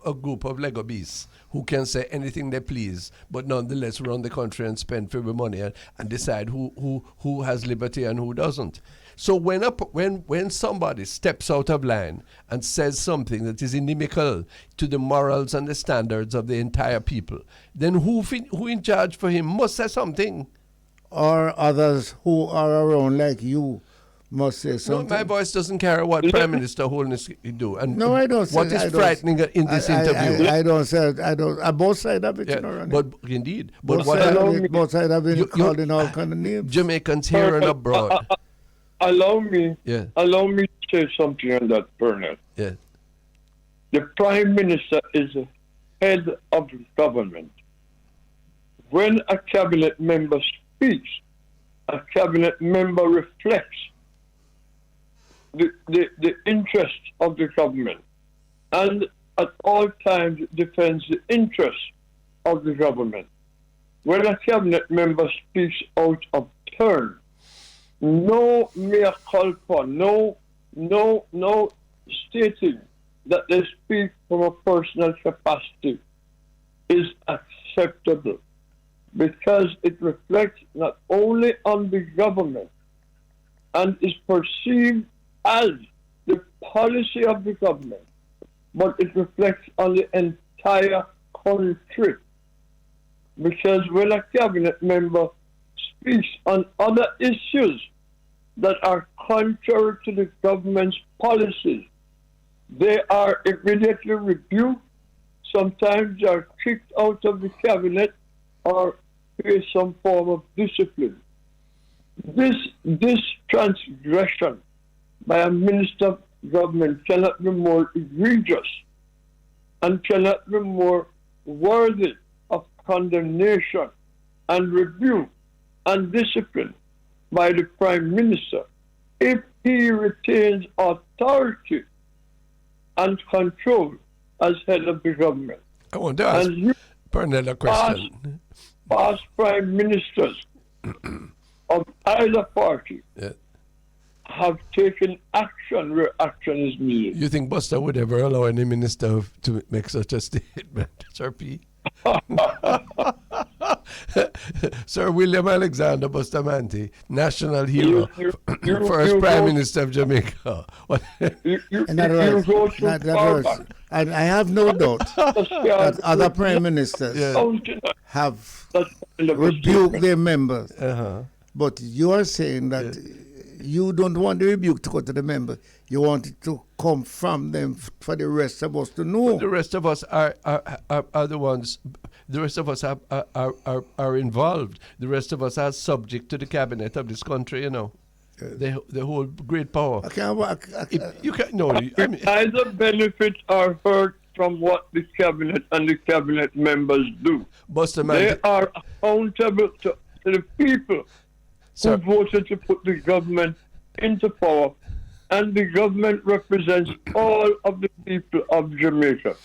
a group of Lego beasts who can say anything they please, but nonetheless run the country and spend free money and decide who has liberty and who doesn't. So when somebody steps out of line and says something that is inimical to the morals and the standards of the entire people, then who in charge for him must say something. Or others who are around like you must say something. No, my voice doesn't carry what Prime Minister Holiness do. And no, I don't. What is frightening in this interview? I don't say. I don't. Both sides of it, you know. But indeed, both sides have been called in all kind of names. Jamaicans here and abroad. Allow me to say something on that, Bernard. Yeah. The Prime Minister is the head of the government. When a cabinet member speaks, a cabinet member reflects the interests of the government and at all times defends the interests of the government. When a cabinet member speaks out of turn, no mea culpa, no stating that they speak from a personal capacity is acceptable, because it reflects not only on the government and is perceived as the policy of the government, but it reflects on the entire country. Because when a cabinet member speaks on other issues that are contrary to the government's policies, they are immediately rebuked. Sometimes they are kicked out of the cabinet or face some form of discipline. This transgression by a minister of government cannot be more egregious and cannot be more worthy of condemnation and rebuke and discipline by the Prime Minister if he retains authority and control as head of the government. I want to ask Pernell a question. Past Prime Ministers of either party have taken action where action is needed. You think Buster would ever allow any minister to make such a statement, Sir P? Sir William Alexander Bustamante, national hero, first Prime Minister of Jamaica. In other words, and I have no doubt that other Prime Ministers have rebuked their members. But you are saying that you don't want the rebuke to go to the member. You want it to come from them for the rest of us to know. But the rest of us are the ones. The rest of us are involved. The rest of us are subject to the cabinet of this country. You know, they hold great power. You can't. No, I mean, either benefit or hurt from what the cabinet and the cabinet members do. They are accountable to the people who voted to put the government into power, and the government represents all of the people of Jamaica.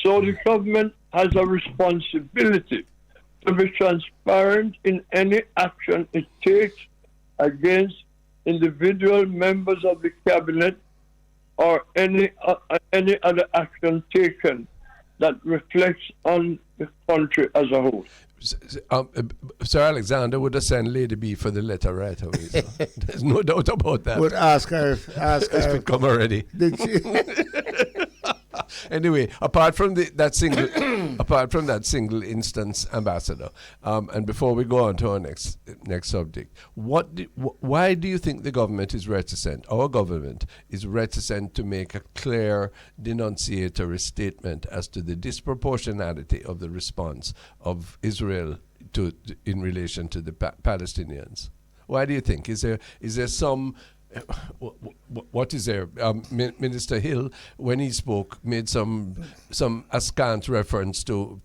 So the government has a responsibility to be transparent in any action it takes against individual members of the cabinet or any other action taken that reflects on the country as a whole. Sir Alexander would have sent Lady B for the letter right away. So there's no doubt about that. Would ask her. It's become already. Did she? Anyway, apart from that single instance, Ambassador, and before we go on to our next subject, why do you think the government is reticent? Our government is reticent to make a clear denunciatory statement as to the disproportionality of the response of Israel in relation to the Palestinians. Why do you think? Is there some? What is there? Minister Hill, when he spoke, made some askance reference to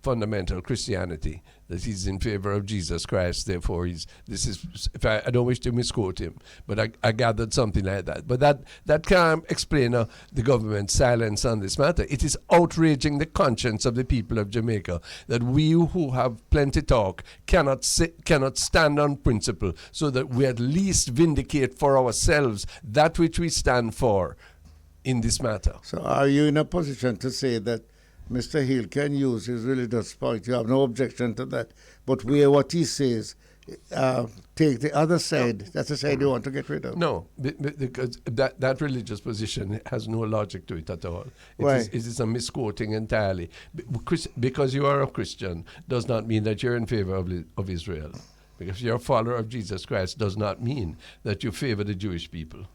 fundamental Christianity, that he's in favor of Jesus Christ. Therefore, I don't wish to misquote him, but I gathered something like that. But that can't explain the government's silence on this matter. It is outraging the conscience of the people of Jamaica that we who have plenty talk cannot stand on principle, so that we at least vindicate for ourselves that which we stand for in this matter. So are you in a position to say that Mr. Hill can use his religious point? You have no objection to that. But where what he says, take the other side. That's the side you want to get rid of. No, because that religious position has no logic to it at all. It is a misquoting entirely. Because you are a Christian does not mean that you're in favor of Israel. Because you're a follower of Jesus Christ does not mean that you favor the Jewish people.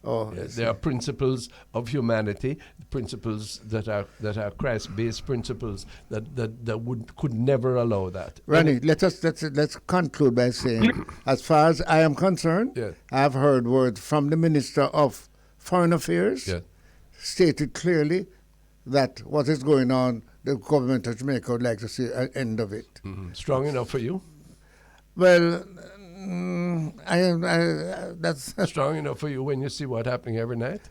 Oh, there are principles of humanity, principles that are Christ-based principles that could never allow that. Ronnie, let's conclude by saying, as far as I am concerned, I've heard words from the Minister of Foreign Affairs stated clearly that what is going on, the government of Jamaica would like to see an end of it. Mm-hmm. Strong enough for you? Well, that's strong enough for you when you see what's happening every night?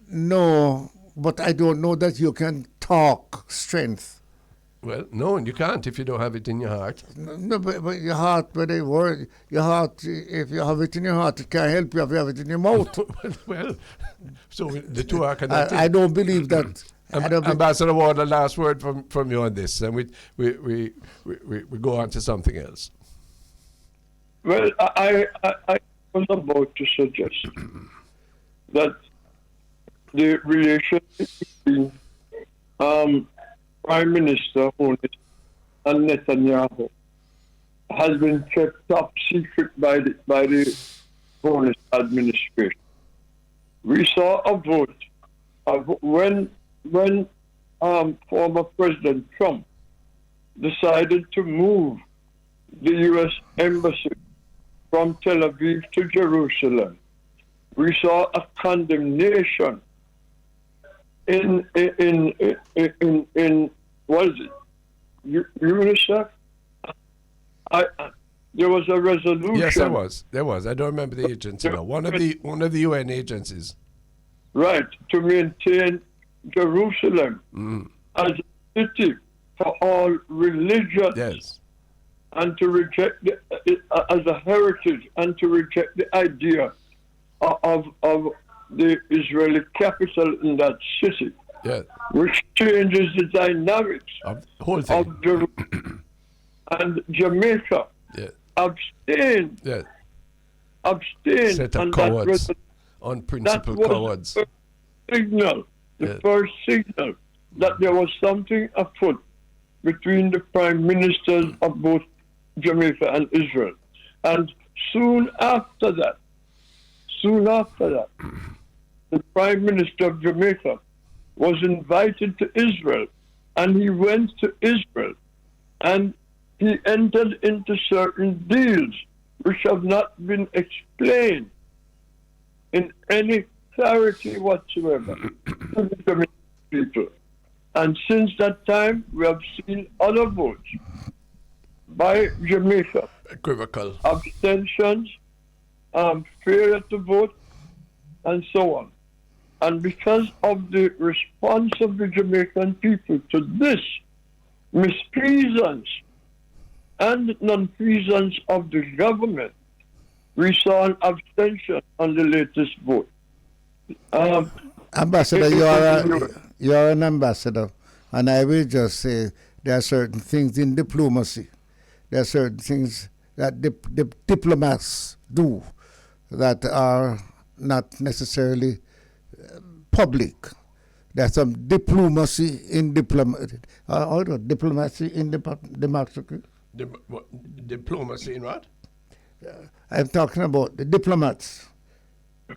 No, but I don't know that you can talk strength. Well, no, and you can't if you don't have it in your heart. No, but your heart, but the word, your heart, if you have it in your heart, it can't help you if you have it in your mouth. well, so the two are connected. I don't believe that. Ambassador Ward, the last word from you on this, and we go on to something else. Well, I was about to suggest that the relationship between Prime Minister Honis and Netanyahu has been kept top secret by the Honis administration. We saw a vote when former President Trump decided to move the U.S. Embassy from Tel Aviv to Jerusalem. We saw a condemnation in what is it? UNICEF? There was a resolution. Yes, there was. I don't remember the agency now. One of the UN agencies. Right, to maintain Jerusalem as a city for all religions. Yes. And to reject it as a heritage, and to reject the idea of the Israeli capital in that city, which changes the dynamics of the whole thing. Of Jerusalem. And Jamaica abstained. Set of cowards, unprincipled cowards. The first signal that there was something afoot between the prime ministers of both Jamaica and Israel. And soon after that, the Prime Minister of Jamaica was invited to Israel, and he went to Israel, and he entered into certain deals which have not been explained in any clarity whatsoever to the Jamaican people. And since that time, we have seen other votes by Jamaica. Equivocal. Abstentions, failure to vote, and so on. And because of the response of the Jamaican people to this misfeasance and nonfeasance of the government, we saw an abstention on the latest vote. Ambassador, you are an ambassador, and I will just say there are certain things in diplomacy. There are certain things that diplomats do that are not necessarily public. There's some diplomacy in diplomacy in democracy. Diplomacy in what? I'm talking about the diplomats.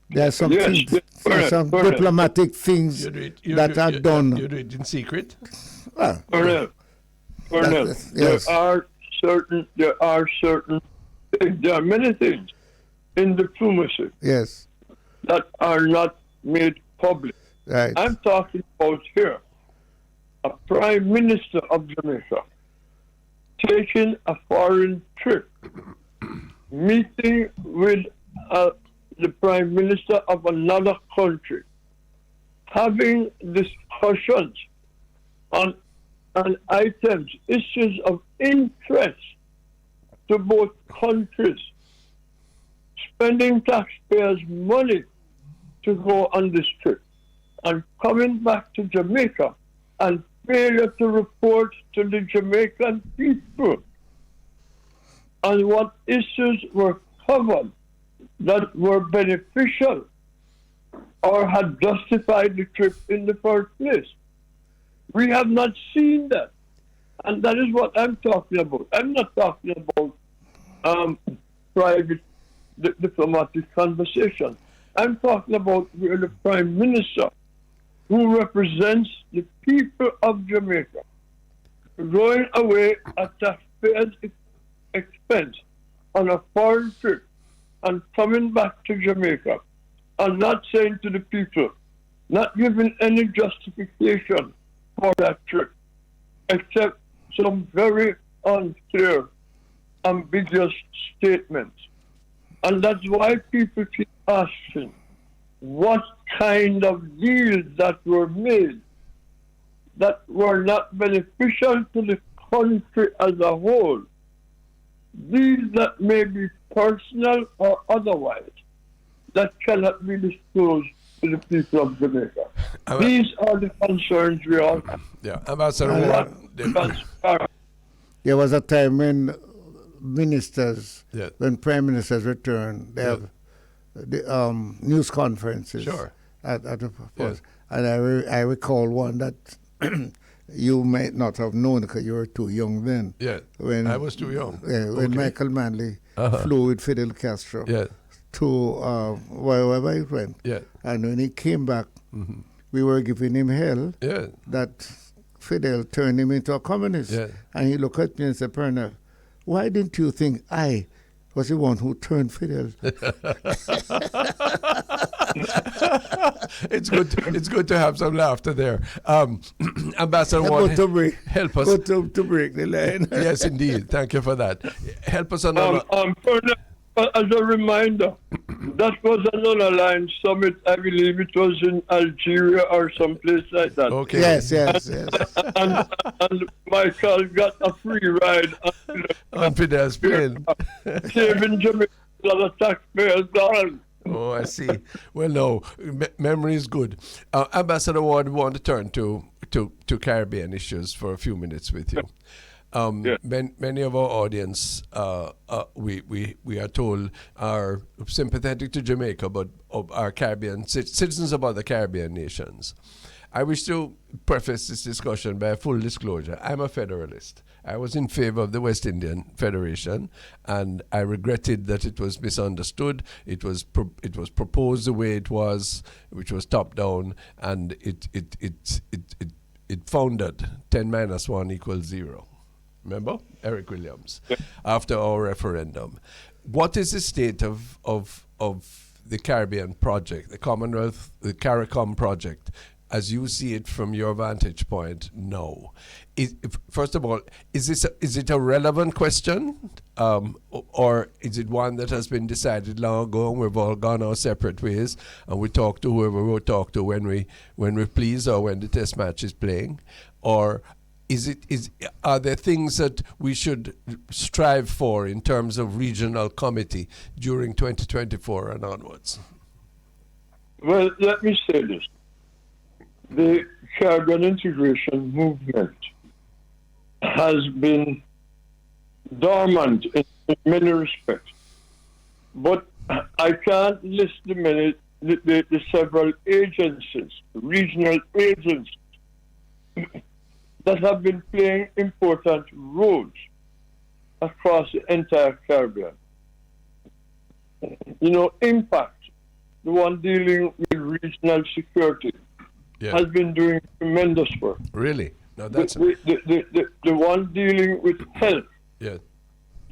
There are some Yes, things, some diplomatic things that are done. You do it in secret? Well, Colonel, yes. there are certain things, there are many things in diplomacy Yes. that are not made public. Right. I'm talking about here a prime minister of Jamaica taking a foreign trip, meeting with the prime minister of another country, having discussions on items, issues of interest to both countries, spending taxpayers' money to go on this trip, and coming back to Jamaica and failure to report to the Jamaican people on what issues were covered that were beneficial or had justified the trip in the first place. We have not seen that. And that is what I'm talking about. I'm not talking about private diplomatic conversation. I'm talking about where the Prime Minister, who represents the people of Jamaica, going away at taxpayers' expense on a foreign trip and coming back to Jamaica and not saying to the people, not giving any justification for that trip, except some very unclear, ambiguous statements. And that's why people keep asking what kind of deals that were made that were not beneficial to the country as a whole. Deals that may be personal or otherwise, that cannot be disclosed to the people of Jamaica. These are the concerns we all have. Yeah, Ambassador There was a time when ministers, Yeah. when prime ministers return, they have the news conferences. Sure. At the Yes. And I recall one that you might not have known because you were too young then. Yeah, When I was too young. when Okay. Michael Manley Uh-huh. flew with Fidel Castro Yeah, to wherever he went. yeah, And when he came back, we were giving him hell yeah, that Fidel turned him into a communist. Yeah. And he looked at me and said, Pernell, why didn't you think I was the one who turned Fidel? it's good. It's good to have some laughter there. Ambassador Go Ward, to break. help us. Go to break the line. Yes, indeed. Thank you for that. Help us on. As a reminder, that was another line summit. I believe it was in Algeria or someplace like that. Okay. Yes. And Michael got a free ride On Fidel's plane. saving Jamaica the taxpayers' dollars. Oh, I see. Well, no, memory is good. Ambassador Ward, we want to turn to Caribbean issues for a few minutes with you. Many of our audience, we are told, are sympathetic to Jamaica, but of our Caribbean citizens of other Caribbean nations. I wish to preface this discussion by a full disclosure. I'm a federalist. I was in favor of the West Indian Federation, and I regretted that it was misunderstood. It was proposed the way it was, which was top down, and it founded 10 minus 1 equals 0. Remember? Eric Williams, after our referendum. What is the state of the Caribbean project, the Commonwealth, the CARICOM project, as you see it from your vantage point now? First of all, is it a relevant question, or is it one that has been decided long ago and we've all gone our separate ways and we talk to whoever we'll talk to when we please or when the test match is playing? Or are there things that we should strive for in terms of regional committee during 2024 and onwards? Well, let me say this. The Caribbean integration movement has been dormant in many respects. But I can't list the many the several agencies, regional agencies, that have been playing important roles across the entire Caribbean. Impact, the one dealing with regional security, has been doing tremendous work. Really? No, that's the one dealing with health. Yeah.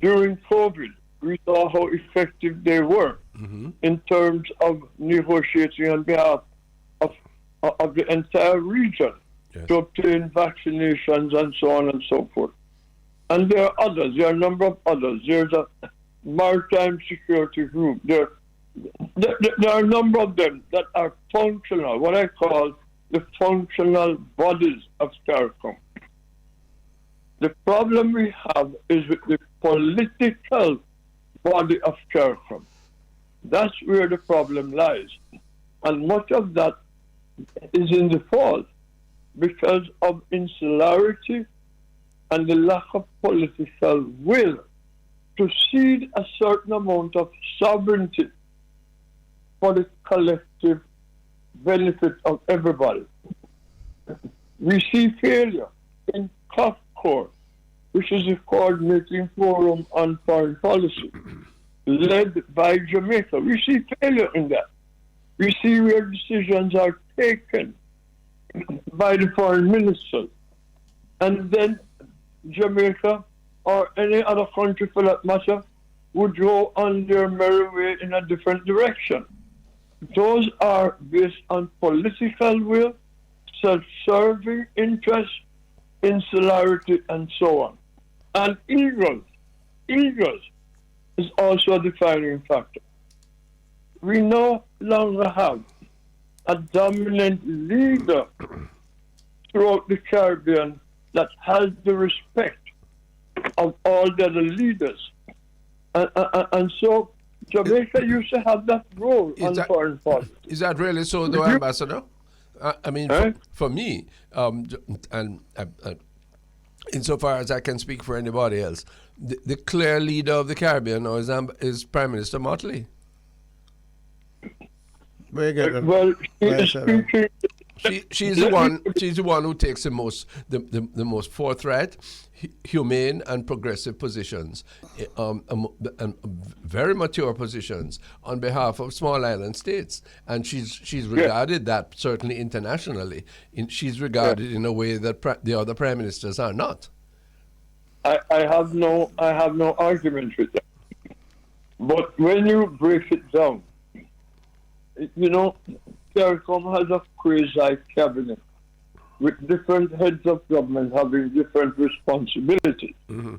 During COVID, we saw how effective they were in terms of negotiating on behalf of the entire region to obtain vaccinations and so on and so forth. And there are others. There are a number of others. There's a maritime security group. There are a number of them that are functional, what I call the functional bodies of CARICOM. The problem we have is with the political body of CARICOM. That's where the problem lies. And much of that is in the fault because of insularity and the lack of political will to cede a certain amount of sovereignty for the collective benefit of everybody. We see failure in COFCOR, which is the Coordinating Forum on Foreign Policy, led by Jamaica. We see failure in that. We see where decisions are taken by the foreign ministers. And then Jamaica, or any other country for that matter, would go on their merry way in a different direction. Those are based on political will, self-serving interest, insularity, and so on. And egos is also a defining factor. We no longer have a dominant leader throughout the Caribbean that has the respect of all the other leaders. And so Jamaica used to have that role on foreign policy. Is that really so, though, Ambassador? I mean, for me, insofar as I can speak for anybody else, the clear leader of the Caribbean is Prime Minister Motley. Very good. Well, speaking. She's the one. She's the one who takes the most forthright, humane, and progressive positions, and very mature positions on behalf of small island states. And she's regarded that certainly internationally. She's regarded in a way that the other prime ministers are not. I have no argument with that. But when you break it down, CARICOM has a quasi-cabinet with different heads of government having different responsibilities. Mm-hmm.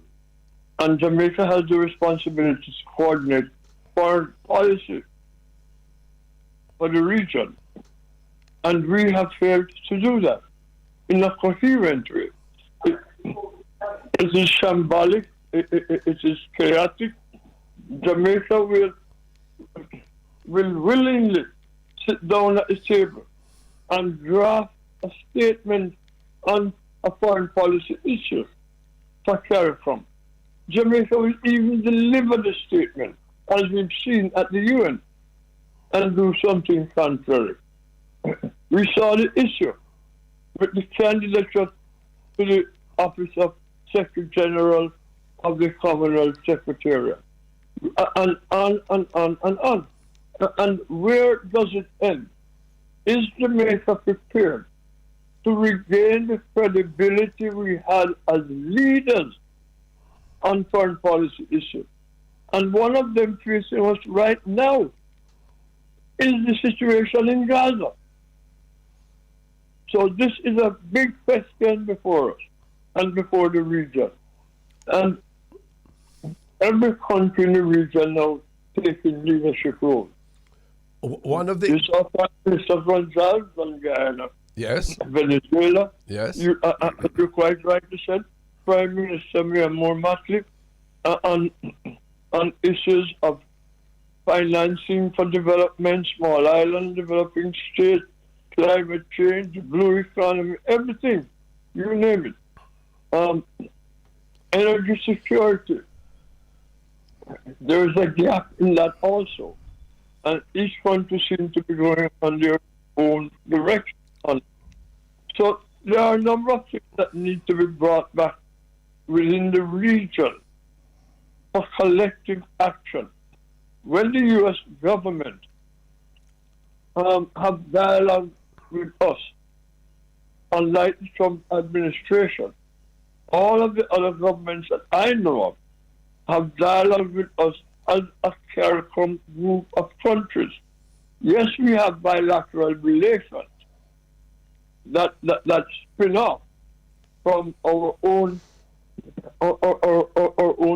And Jamaica has the responsibility to coordinate foreign policy for the region. And we have failed to do that in a coherent way. It is shambolic, it is chaotic. Jamaica will willingly sit down at the table and draft a statement on a foreign policy issue for CARICOM. Jamaica will even deliver the statement, as we've seen at the UN, and do something contrary. We saw the issue with the candidature to the office of Secretary General of the Commonwealth Secretariat, and on and on and on. And where does it end? Is Jamaica prepared to regain the credibility we had as leaders on foreign policy issues? And one of them facing us right now is the situation in Gaza. So this is a big question before us and before the region. And every country in the region now taking leadership role. One of the... You saw Prime Minister Gonzalez on Guyana. Yes. Venezuela. Yes. You're quite right to say. Prime Minister Myanmar Motley on issues of financing for development, small island developing states, climate change, blue economy, everything. You name it. Energy security. There is a gap in that also. and each country seems to be going on their own direction. So there are a number of things that need to be brought back within the region for collective action. When the U.S. government have dialogue with us, unlike the Trump administration, all of the other governments that I know of have dialogue with us as a CARICOM group of countries. Yes, we have bilateral relations that spin off from our own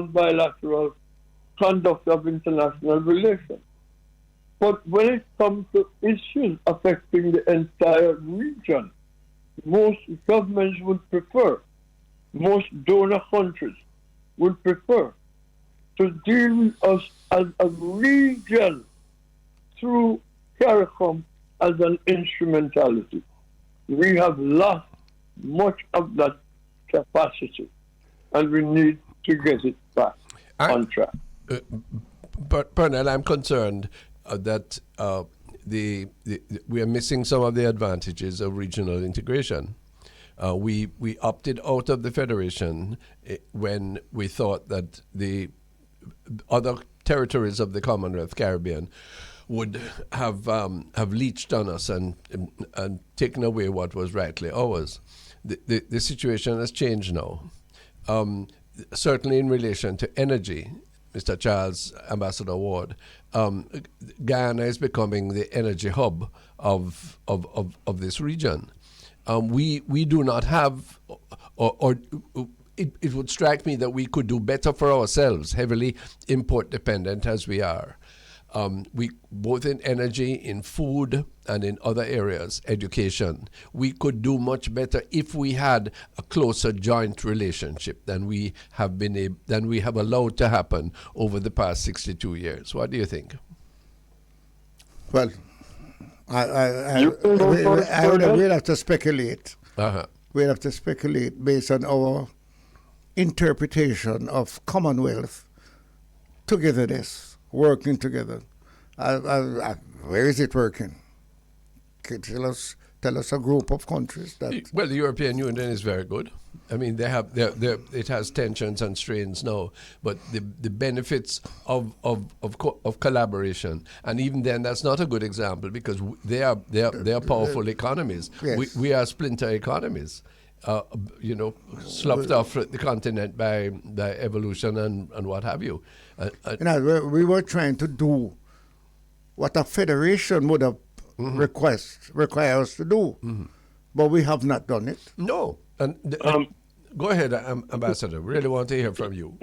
bilateral conduct of international relations. But when it comes to issues affecting the entire region, most governments would prefer, most donor countries would prefer to deal with us as a region through CARICOM as an instrumentality. We have lost much of that capacity, and we need to get it back on track. But Pernell, I'm concerned that we are missing some of the advantages of regional integration. We opted out of the Federation when we thought that the other territories of the Commonwealth Caribbean would have leached on us and taken away what was rightly ours. The situation has changed now. Certainly in relation to energy, Mr. Charles, Ambassador Ward, Guyana is becoming the energy hub of this region. We do not have, or it would strike me that we could do better for ourselves, heavily import dependent as we are. We both in energy, in food, and in other areas, education. We could do much better if we had a closer joint relationship than we have allowed to happen over the past 62 years. What do you think? Well, we'll have to speculate. We'll have to speculate based on our interpretation of Commonwealth togetherness, working together. Where is it working? Tell us a group of countries that. Well, the European Union is very good. I mean, it has tensions and strains now, but the benefits of collaboration, and even then, that's not a good example because they are powerful economies. Yes. We are splinter economies. Sloughed off the continent by evolution and what have you. We were trying to do what a federation would have require us to do, but we have not done it. No. And go ahead, Ambassador. Really want to hear from you.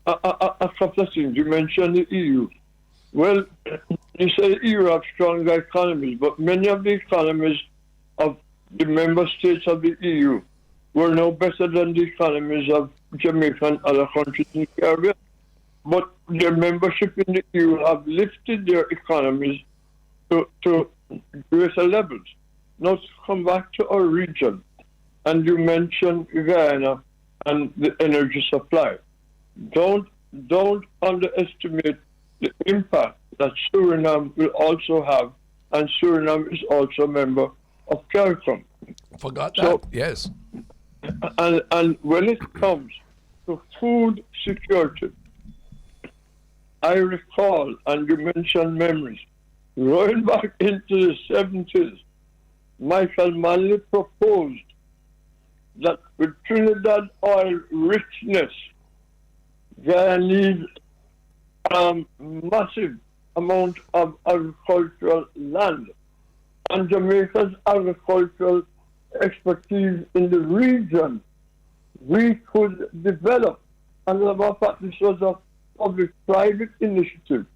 A couple of things. You mentioned the EU. Well, you say the EU have stronger economies, but many of the economies of the member states of the EU were no better than the economies of Jamaica and other countries in the Caribbean. But their membership in the EU have lifted their economies to greater levels. Now to come back to our region, and you mentioned Guyana and the energy supply. Don't underestimate the impact that Suriname will also have, and Suriname is also a member of CARICOM. Forgot that, yes. And when it comes to food security, I recall, and you mentioned memories, going back into the 70s, Michael Manley proposed that with Trinidad oil richness, there needs massive amount of agricultural land. And Jamaica's agricultural expertise in the region, we could develop. And as a matter of fact, this was a public-private initiative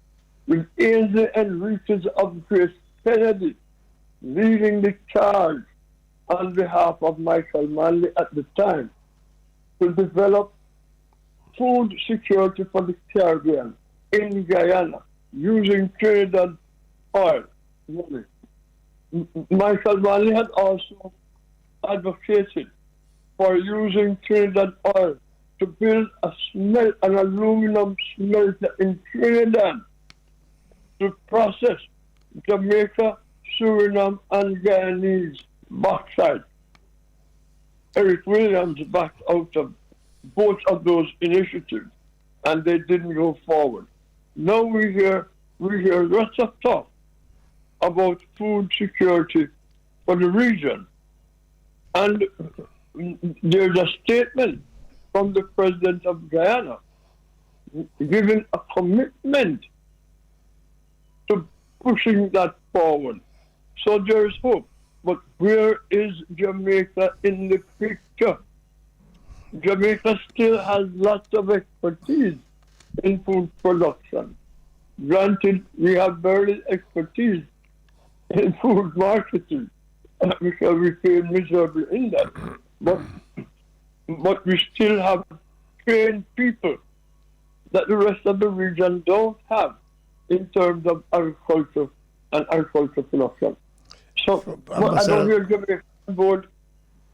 with Ainsley Enriquez of Grace Kennedy leading the charge on behalf of Michael Manley at the time to develop food security for the Caribbean in Guyana using Trinidad oil money. Michael Manley had also advocated for using Trinidad oil to build an aluminum smelter in Trinidad to process Jamaica, Suriname, and Guyanese bauxite. Eric Williams backed out of both of those initiatives, and they didn't go forward. Now we hear lots of talk about food security for the region. And there's a statement from the president of Guyana giving a commitment to pushing that forward. So there's hope. But where is Jamaica in the picture? Jamaica still has lots of expertise in food production. Granted, we have very expertise in food marketing because we fail miserably in that. But we still have trained people that the rest of the region don't have in terms of agriculture and agriculture production. So I don't hear Jamaica on board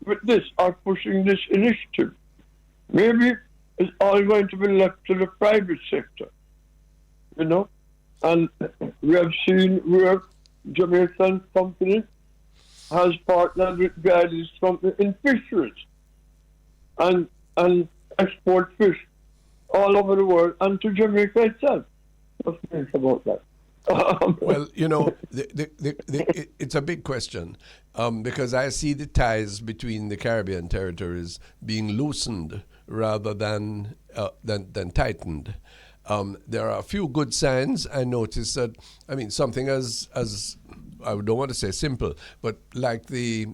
with this or pushing this initiative. Maybe it's all going to be left to the private sector, you know. And we have seen where Jamaican company has partnered with Guyanese company in fisheries and export fish all over the world and to Jamaica itself. What's think about that? Well, you know, it's a big question because I see the ties between the Caribbean territories being loosened rather than tightened. There are a few good signs. I noticed that, I mean, something as I don't want to say simple, but like the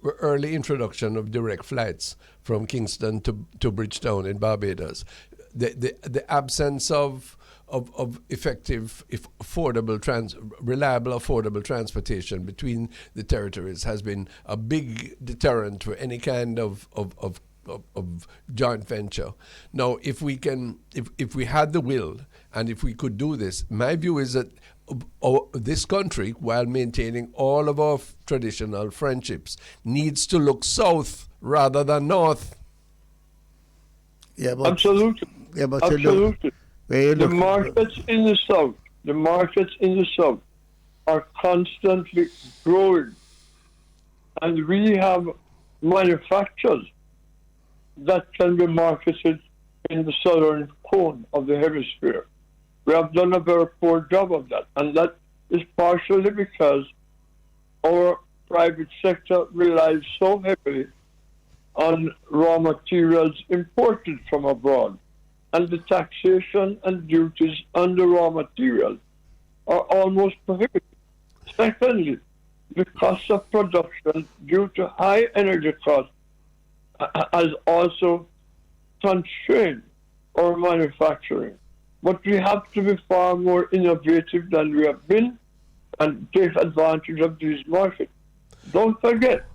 early introduction of direct flights from Kingston to Bridgetown in Barbados, the absence of effective, reliable, affordable transportation between the territories has been a big deterrent for any kind of joint venture. Now, if we had the will and if we could do this, my view is that this country, while maintaining all of our traditional friendships, needs to look south rather than north. Yeah, but absolutely. Yeah, but absolutely. The markets in the south are constantly growing, and we have manufacturers that can be marketed in the southern cone of the hemisphere. We have done a very poor job of that, and that is partially because our private sector relies so heavily on raw materials imported from abroad, and the taxation and duties on the raw material are almost prohibitive. Secondly, the cost of production due to high energy costs has also constrained our manufacturing. But we have to be far more innovative than we have been and take advantage of these markets. Don't forget,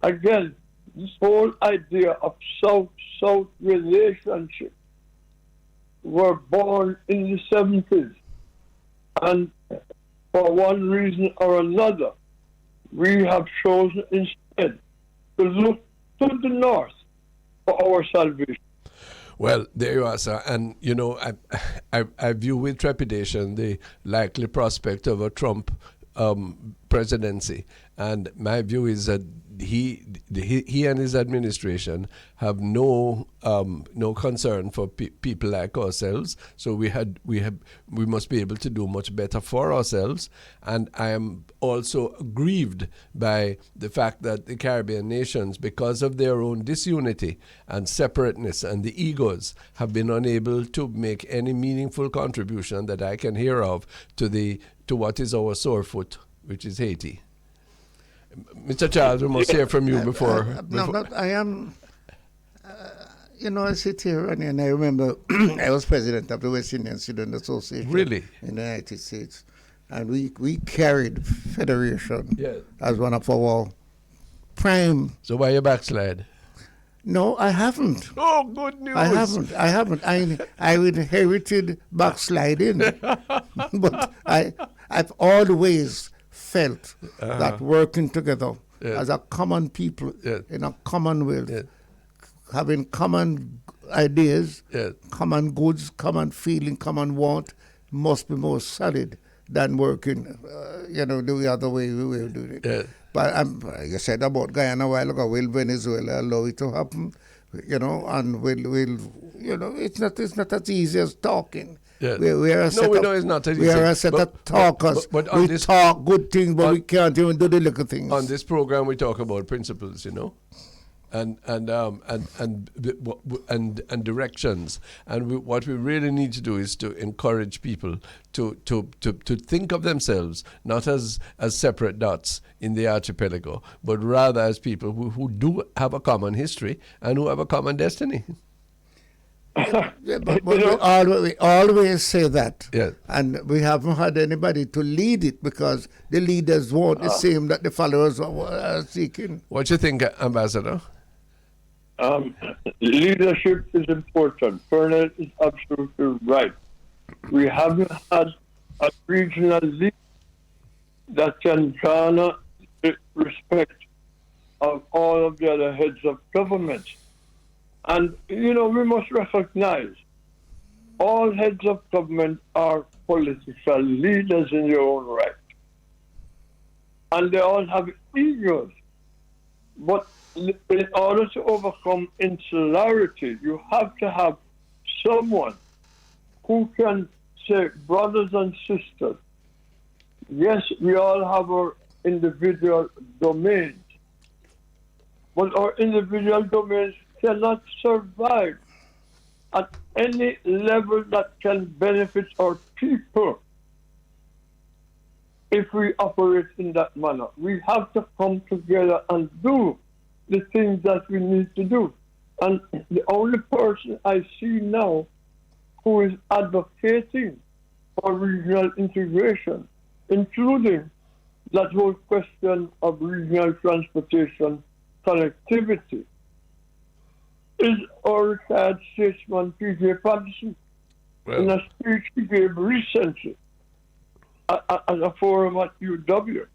again, this whole idea of South-South relationship were born in the 70s. And for one reason or another, we have chosen instead to look to the north for our salvation. Well, there you are, sir. And, you know, I view with trepidation the likely prospect of a Trump presidency. And my view is that he and his administration have no concern for people like ourselves. So we must be able to do much better for ourselves. And I am also grieved by the fact that the Caribbean nations, because of their own disunity and separateness and the egos, have been unable to make any meaningful contribution that I can hear of to what is our sore foot, which is Haiti. Mr. Charles, we must hear from you before. I am. I sit here and I remember I was president of the West Indian Student Association. Really? In the United States. And we carried Federation as one of our prime. So why you backslide? No, I haven't. Oh, good news. I haven't. I inherited backsliding. But I've always felt that working together as a common people in a commonwealth, having common ideas, common goods, common feeling, common want, must be more solid than working, the other way we were doing it. Yeah. But you said about Guyana a while ago, will Venezuela allow it to happen? And it's not as easy as talking. Yeah. We are a set we of, know it's not as we easy. are a set of talkers. But on we this, talk good things, but we can't even do the little things. on this program, we talk about principles, and directions. And what we really need to do is to encourage people to think of themselves not as separate dots in the archipelago, but rather as people who do have a common history and who have a common destiny. Yeah, but we always say that. Yeah. And we haven't had anybody to lead it because the leaders want the same that the followers are seeking. What do you think, Ambassador? Leadership is important. Colonel is absolutely right. We haven't had a regional leader that can garner the respect of all of the other heads of government. And, we must recognize all heads of government are political leaders in their own right. And they all have egos. But in order to overcome insularity, you have to have someone who can say, brothers and sisters, yes, we all have our individual domains, but our individual domains cannot survive at any level that can benefit our people if we operate in that manner. We have to come together and do the things that we need to do. And the only person I see now who is advocating for regional integration, including that whole question of regional transportation connectivity, is our retired statesman P.J. Patterson. In a speech he gave recently at a forum at UW.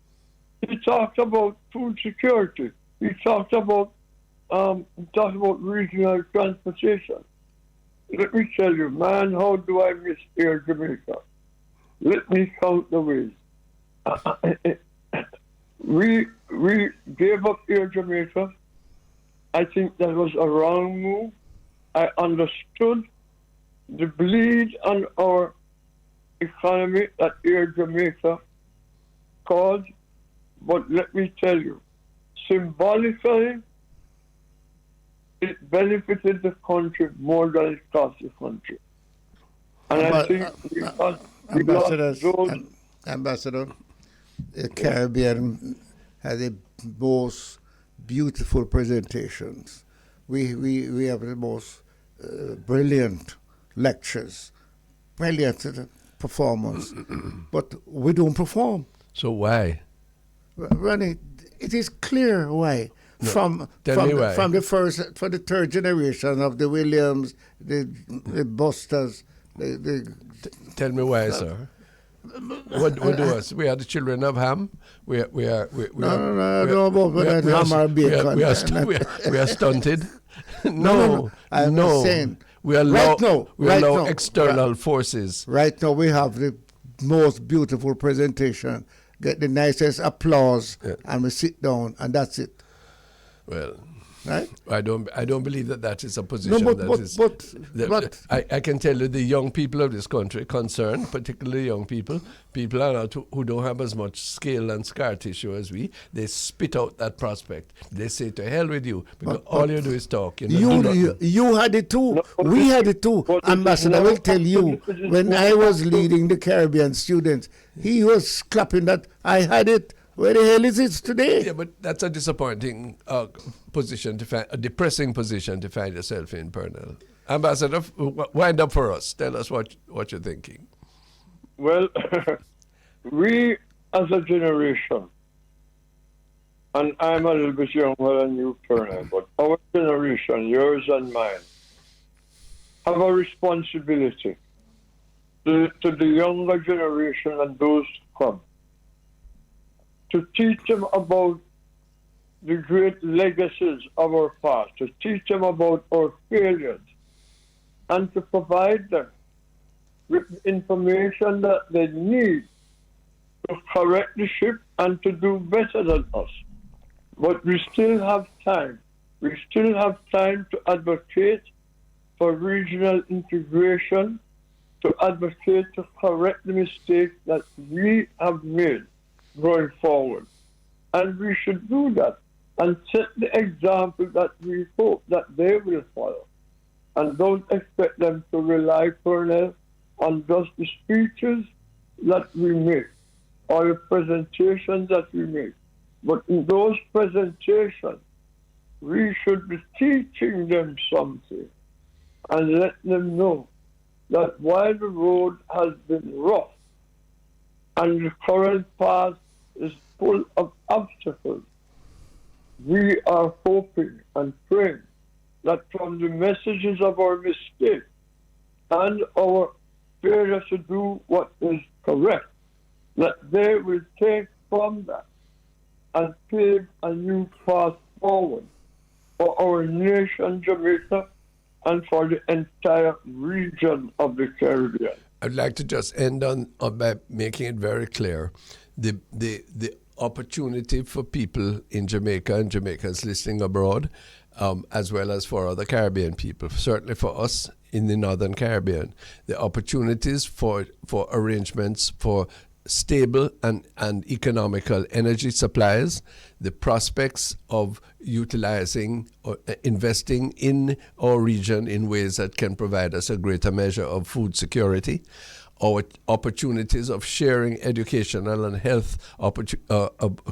He talked about food security. He talked about regional transportation. Let me tell you, man, how do I miss Air Jamaica? Let me count the ways. We gave up Air Jamaica. I think that was a wrong move. I understood the bleed on our economy that Air Jamaica caused, but let me tell you, symbolically, it benefited the country more than it cost the country. And I think Ambassador, the Caribbean had the most beautiful presentations. We have the most brilliant lectures, brilliant performance, but we don't perform. So why? Ronnie, it is clear why. No, from the third generation of the Williams, the Busters, Tell me why, sir. What do us? We are the children of Ham. We are stunted. No, I'm not saying. We allow external forces. Right now, we have the most beautiful presentation, get the nicest applause, and we sit down, and that's it. Well, right? I don't believe that is a position. I can tell you the young people of this country concerned, particularly young people who don't have as much skill and scar tissue as we, they spit out that prospect. They say to hell with you, because all you do is talk. You had it too. We had it too. Ambassador, I will tell you, when I was leading the Caribbean students, he was clapping that I had it. Where the hell is it today? Yeah, but that's a disappointing position to find, a depressing position to find yourself in, Pernell. Ambassador, wind up for us. Tell us what you're thinking. Well, we as a generation, and I'm a little bit younger than you, Pernell, but our generation, yours and mine, have a responsibility to the younger generation and those to come, to teach them about the great legacies of our past, to teach them about our failures, and to provide them with the information that they need to correct the ship and to do better than us. But we still have time. We still have time to advocate for regional integration, to advocate to correct the mistakes that we have made going forward. And we should do that and set the example that we hope that they will follow. And don't expect them to rely, Colonel, on just the speeches that we make or the presentations that we make. But in those presentations, we should be teaching them something and let them know that while the road has been rough and the current path is full of obstacles, we are hoping and praying that from the messages of our mistakes and our failure to do what is correct, that they will take from that and pave a new path forward for our nation, Jamaica, and for the entire region of the Caribbean. I'd like to just end on by making it very clear. The opportunity for people in Jamaica and Jamaicans listening abroad, as well as for other Caribbean people, certainly for us in the Northern Caribbean, the opportunities for arrangements for stable and economical energy supplies, the prospects of utilizing or investing in our region in ways that can provide us a greater measure of food security, our opportunities of sharing educational and health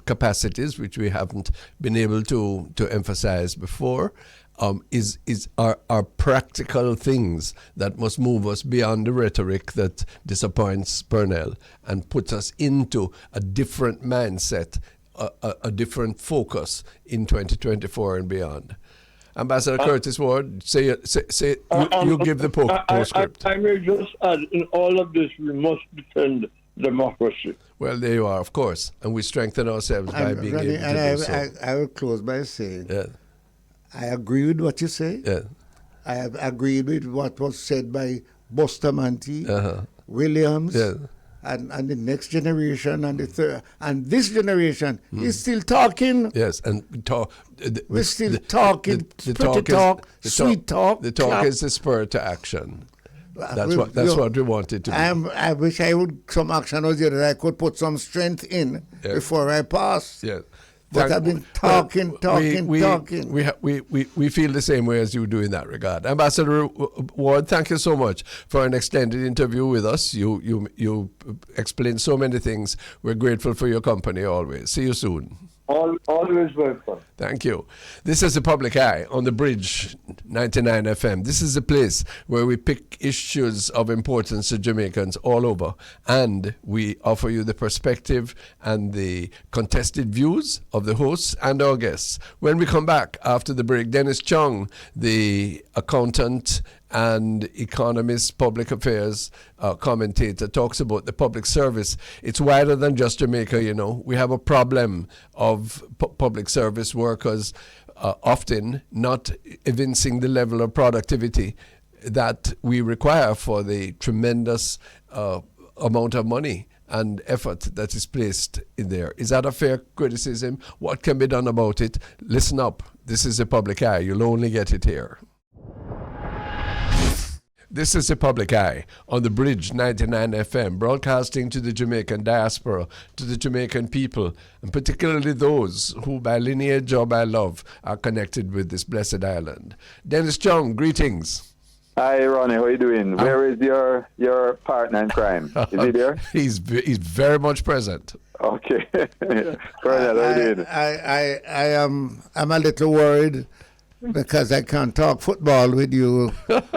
capacities, which we haven't been able to emphasize before, are practical things that must move us beyond the rhetoric that disappoints Purnell and puts us into a different mindset, a different focus in 2024 and beyond. Ambassador Curtis Ward, you give the postscript. I may just add, in all of this, we must defend democracy. Well, there you are, of course, and we strengthen ourselves by being able to do so. I will close by saying, yeah. I agree with what you say. Yeah. I have agreed with what was said by Bustamante, Williams, yeah. and the next generation and the third, and this generation is still talking. Yes, and we're still talking. Sweet talk. The talk is the spur to action. That's what we wanted to be. I wish some action was there that I could put some strength in before I pass. Yeah. But I've been talking. We feel the same way as you do in that regard. Ambassador Ward, thank you so much for an extended interview with us. You explained so many things. We're grateful for your company always. See you soon. Always welcome. Thank you. This is The Public Eye on the Bridge 99 FM. This is a place where we pick issues of importance to Jamaicans all over, and we offer you the perspective and the contested views of the hosts and our guests. When we come back after the break, Dennis Chung, the accountant and economist, public affairs commentator, talks about the public service. It's wider than just Jamaica, you know. We have a problem of public service workers often not evincing the level of productivity that we require for the tremendous amount of money and effort that is placed in there. Is that a fair criticism? What can be done about it? Listen up. This is The Public Eye. You'll only get it here. This is The Public Eye on the Bridge 99 FM, broadcasting to the Jamaican diaspora, to the Jamaican people, and particularly those who by lineage or by love are connected with this blessed island. Dennis Chung, greetings. Hi, Ronnie. How are you doing? Where is your partner in crime? Is he there? He's very much present. Okay. I'm a little worried because I can't talk football with you. I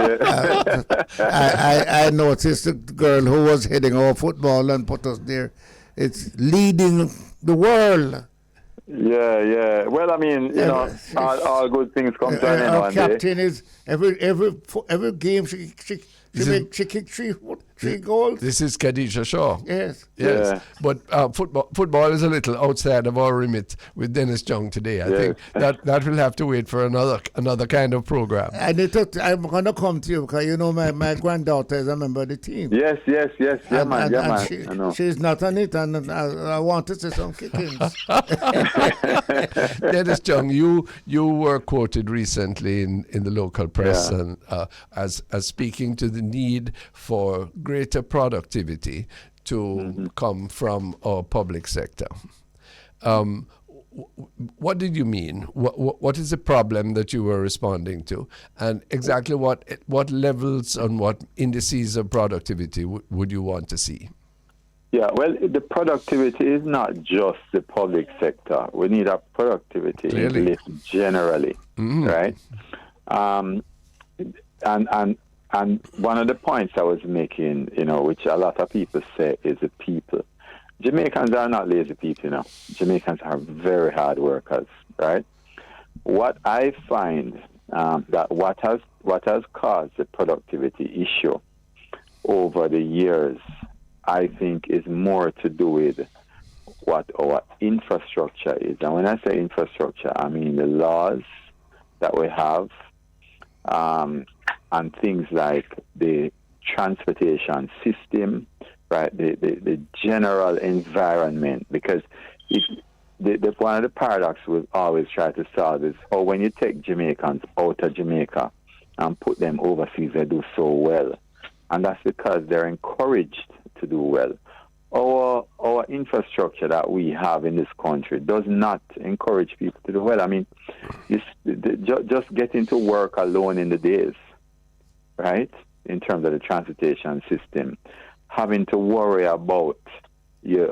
noticed the girl who was heading our football and put us there. It's leading the world. Yeah. Well, I mean, you know, all good things come to an end our one day. Our captain is every game she kicks three. 3 goals. This is Khadija Shaw. Yes. Yes, Yeah. but football is a little outside of our remit with Dennis Jung today. I think that will have to wait for another kind of program. And I'm going to come to you because you know my granddaughter is a member of the team. Yes. Yeah, man. She, I know. she's not on it, and I want to see some kickings. Dennis Jung, you were quoted recently in the local press and as speaking to the need for greater productivity to come from our public sector. What did you mean? What is the problem that you were responding to, and exactly what levels and what indices of productivity would you want to see? Yeah, well, the productivity is not just the public sector. We need a productivity lift generally, right? And one of the points I was making, which a lot of people say, is the people. Jamaicans are not lazy people, Jamaicans are very hard workers, right? What I find that what has caused the productivity issue over the years, I think, is more to do with what our infrastructure is. And when I say infrastructure, I mean the laws that we have, and things like the transportation system, right? The general environment. Because one of the paradoxes we always try to solve is, when you take Jamaicans out of Jamaica and put them overseas, they do so well. And that's because they're encouraged to do well. Our infrastructure that we have in this country does not encourage people to do well. I mean, just getting to work alone in the days, right? In terms of the transportation system, having to worry about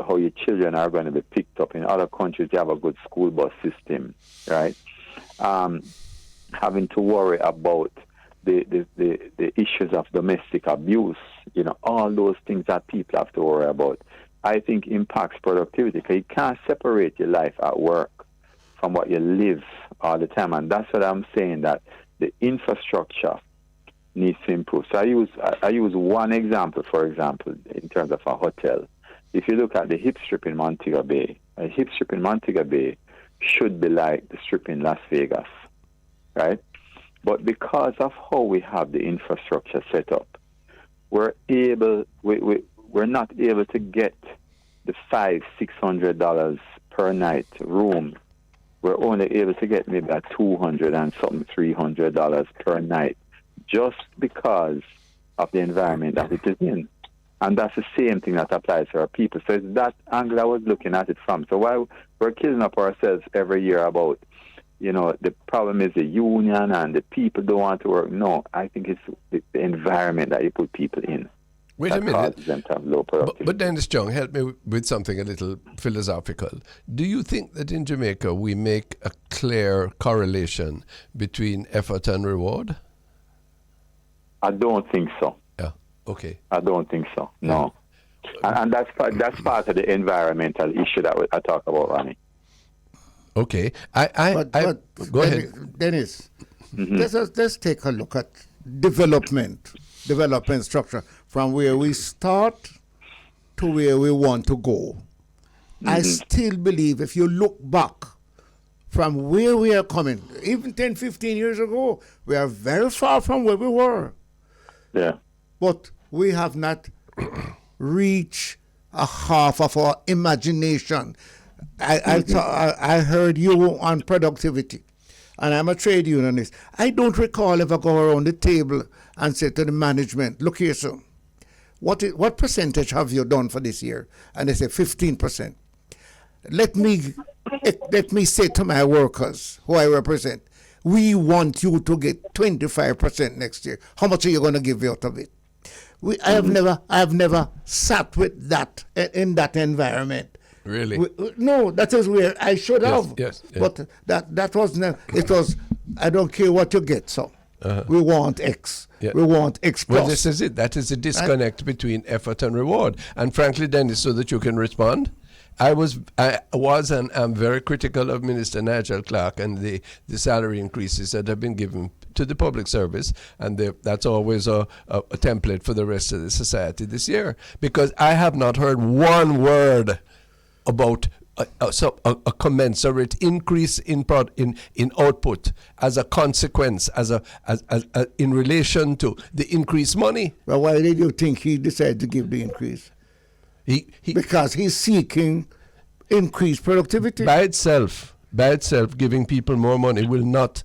how your children are going to be picked up. In other countries, you have a good school bus system, right? Having to worry about the issues of domestic abuse, all those things that people have to worry about, I think impacts productivity, because you can't separate your life at work from what you live all the time. And that's what I'm saying, that the infrastructure needs to improve. So I use one example, for example, in terms of a hotel. If you look at the hip strip in Montego Bay, a hip strip in Montego Bay should be like the strip in Las Vegas, right? But because of how we have the infrastructure set up, we're not able to get the $500-$600 per night room. We're only able to get maybe a $200 and something $300 per night, just because of the environment that it is in. And that's the same thing that applies to our people. So it's that angle I was looking at it from. So while we're killing up ourselves every year about, the problem is the union and the people don't want to work. No, I think it's the environment that you put people in. Wait a minute. Causes them to have low productivity. But Dennis Jung, help me with something a little philosophical. Do you think that in Jamaica we make a clear correlation between effort and reward? I don't think so. Yeah. Okay. I don't think so. No. And that's part of the environmental issue that I talk about, Ronnie. Okay. Go ahead. Dennis, let's take a look at development structure from where we start to where we want to go. I still believe if you look back from where we are coming, even 10, 15 years ago, we are very far from where we were. Yeah. But we have not reached a half of our imagination. I heard you on productivity, and I'm a trade unionist. I don't recall ever go around the table and say to the management, look here, sir, what percentage have you done for this year? And they say 15%. Let me say to my workers who I represent, we want you to get 25% next year. How much are you going to give out of it? I have never sat with that in that environment. Really? No, that is where I should have. Yes. But that was never. It was. I don't care what you get. So we want X. Yeah. We want X plus. Well, this is it. That is the disconnect between effort and reward. And frankly, Dennis, so that you can respond, I was and am very critical of Minister Nigel Clark and the salary increases that have been given to the public service, and that's always a template for the rest of the society this year, because I have not heard one word about a commensurate increase in output as a consequence, as in relation to the increased money. Well, why did you think he decided to give the increase? Because he's seeking increased productivity. By itself, giving people more money will not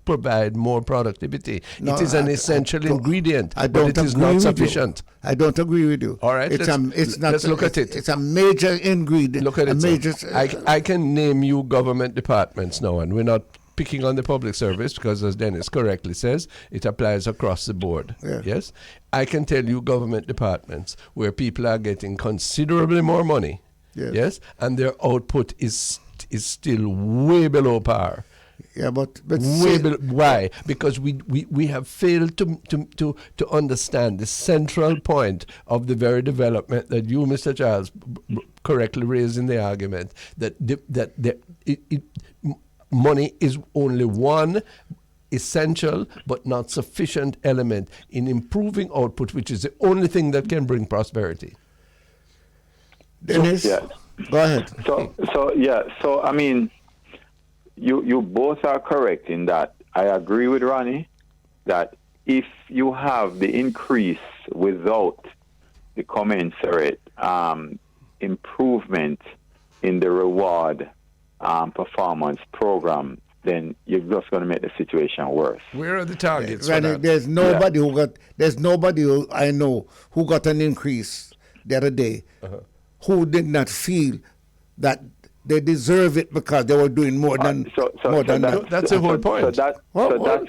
provide more productivity. No, it is an essential ingredient, but it is not sufficient. I don't agree with you. All right, let's look at it. It's a major ingredient. Look at it. I can name you government departments now, and we're not picking on the public service because, as Dennis correctly says, it applies across the board. Yeah. Yes, I can tell you government departments where people are getting considerably more money. Yes, and their output is still way below par. Yeah, but why? Because we have failed to understand the central point of the very development that you, Mr. Charles, correctly raised in the argument that money is only one essential but not sufficient element in improving output, which is the only thing that can bring prosperity. Dennis, go ahead. So I mean, you both are correct in that. I agree with Ronnie that if you have the increase without the commensurate improvement in the reward performance program, then you're just going to make the situation worse. Where are the targets? Ronnie, there's nobody who I know who got an increase the other day who did not feel that they deserve it because they were doing more than that. That's the whole point. That's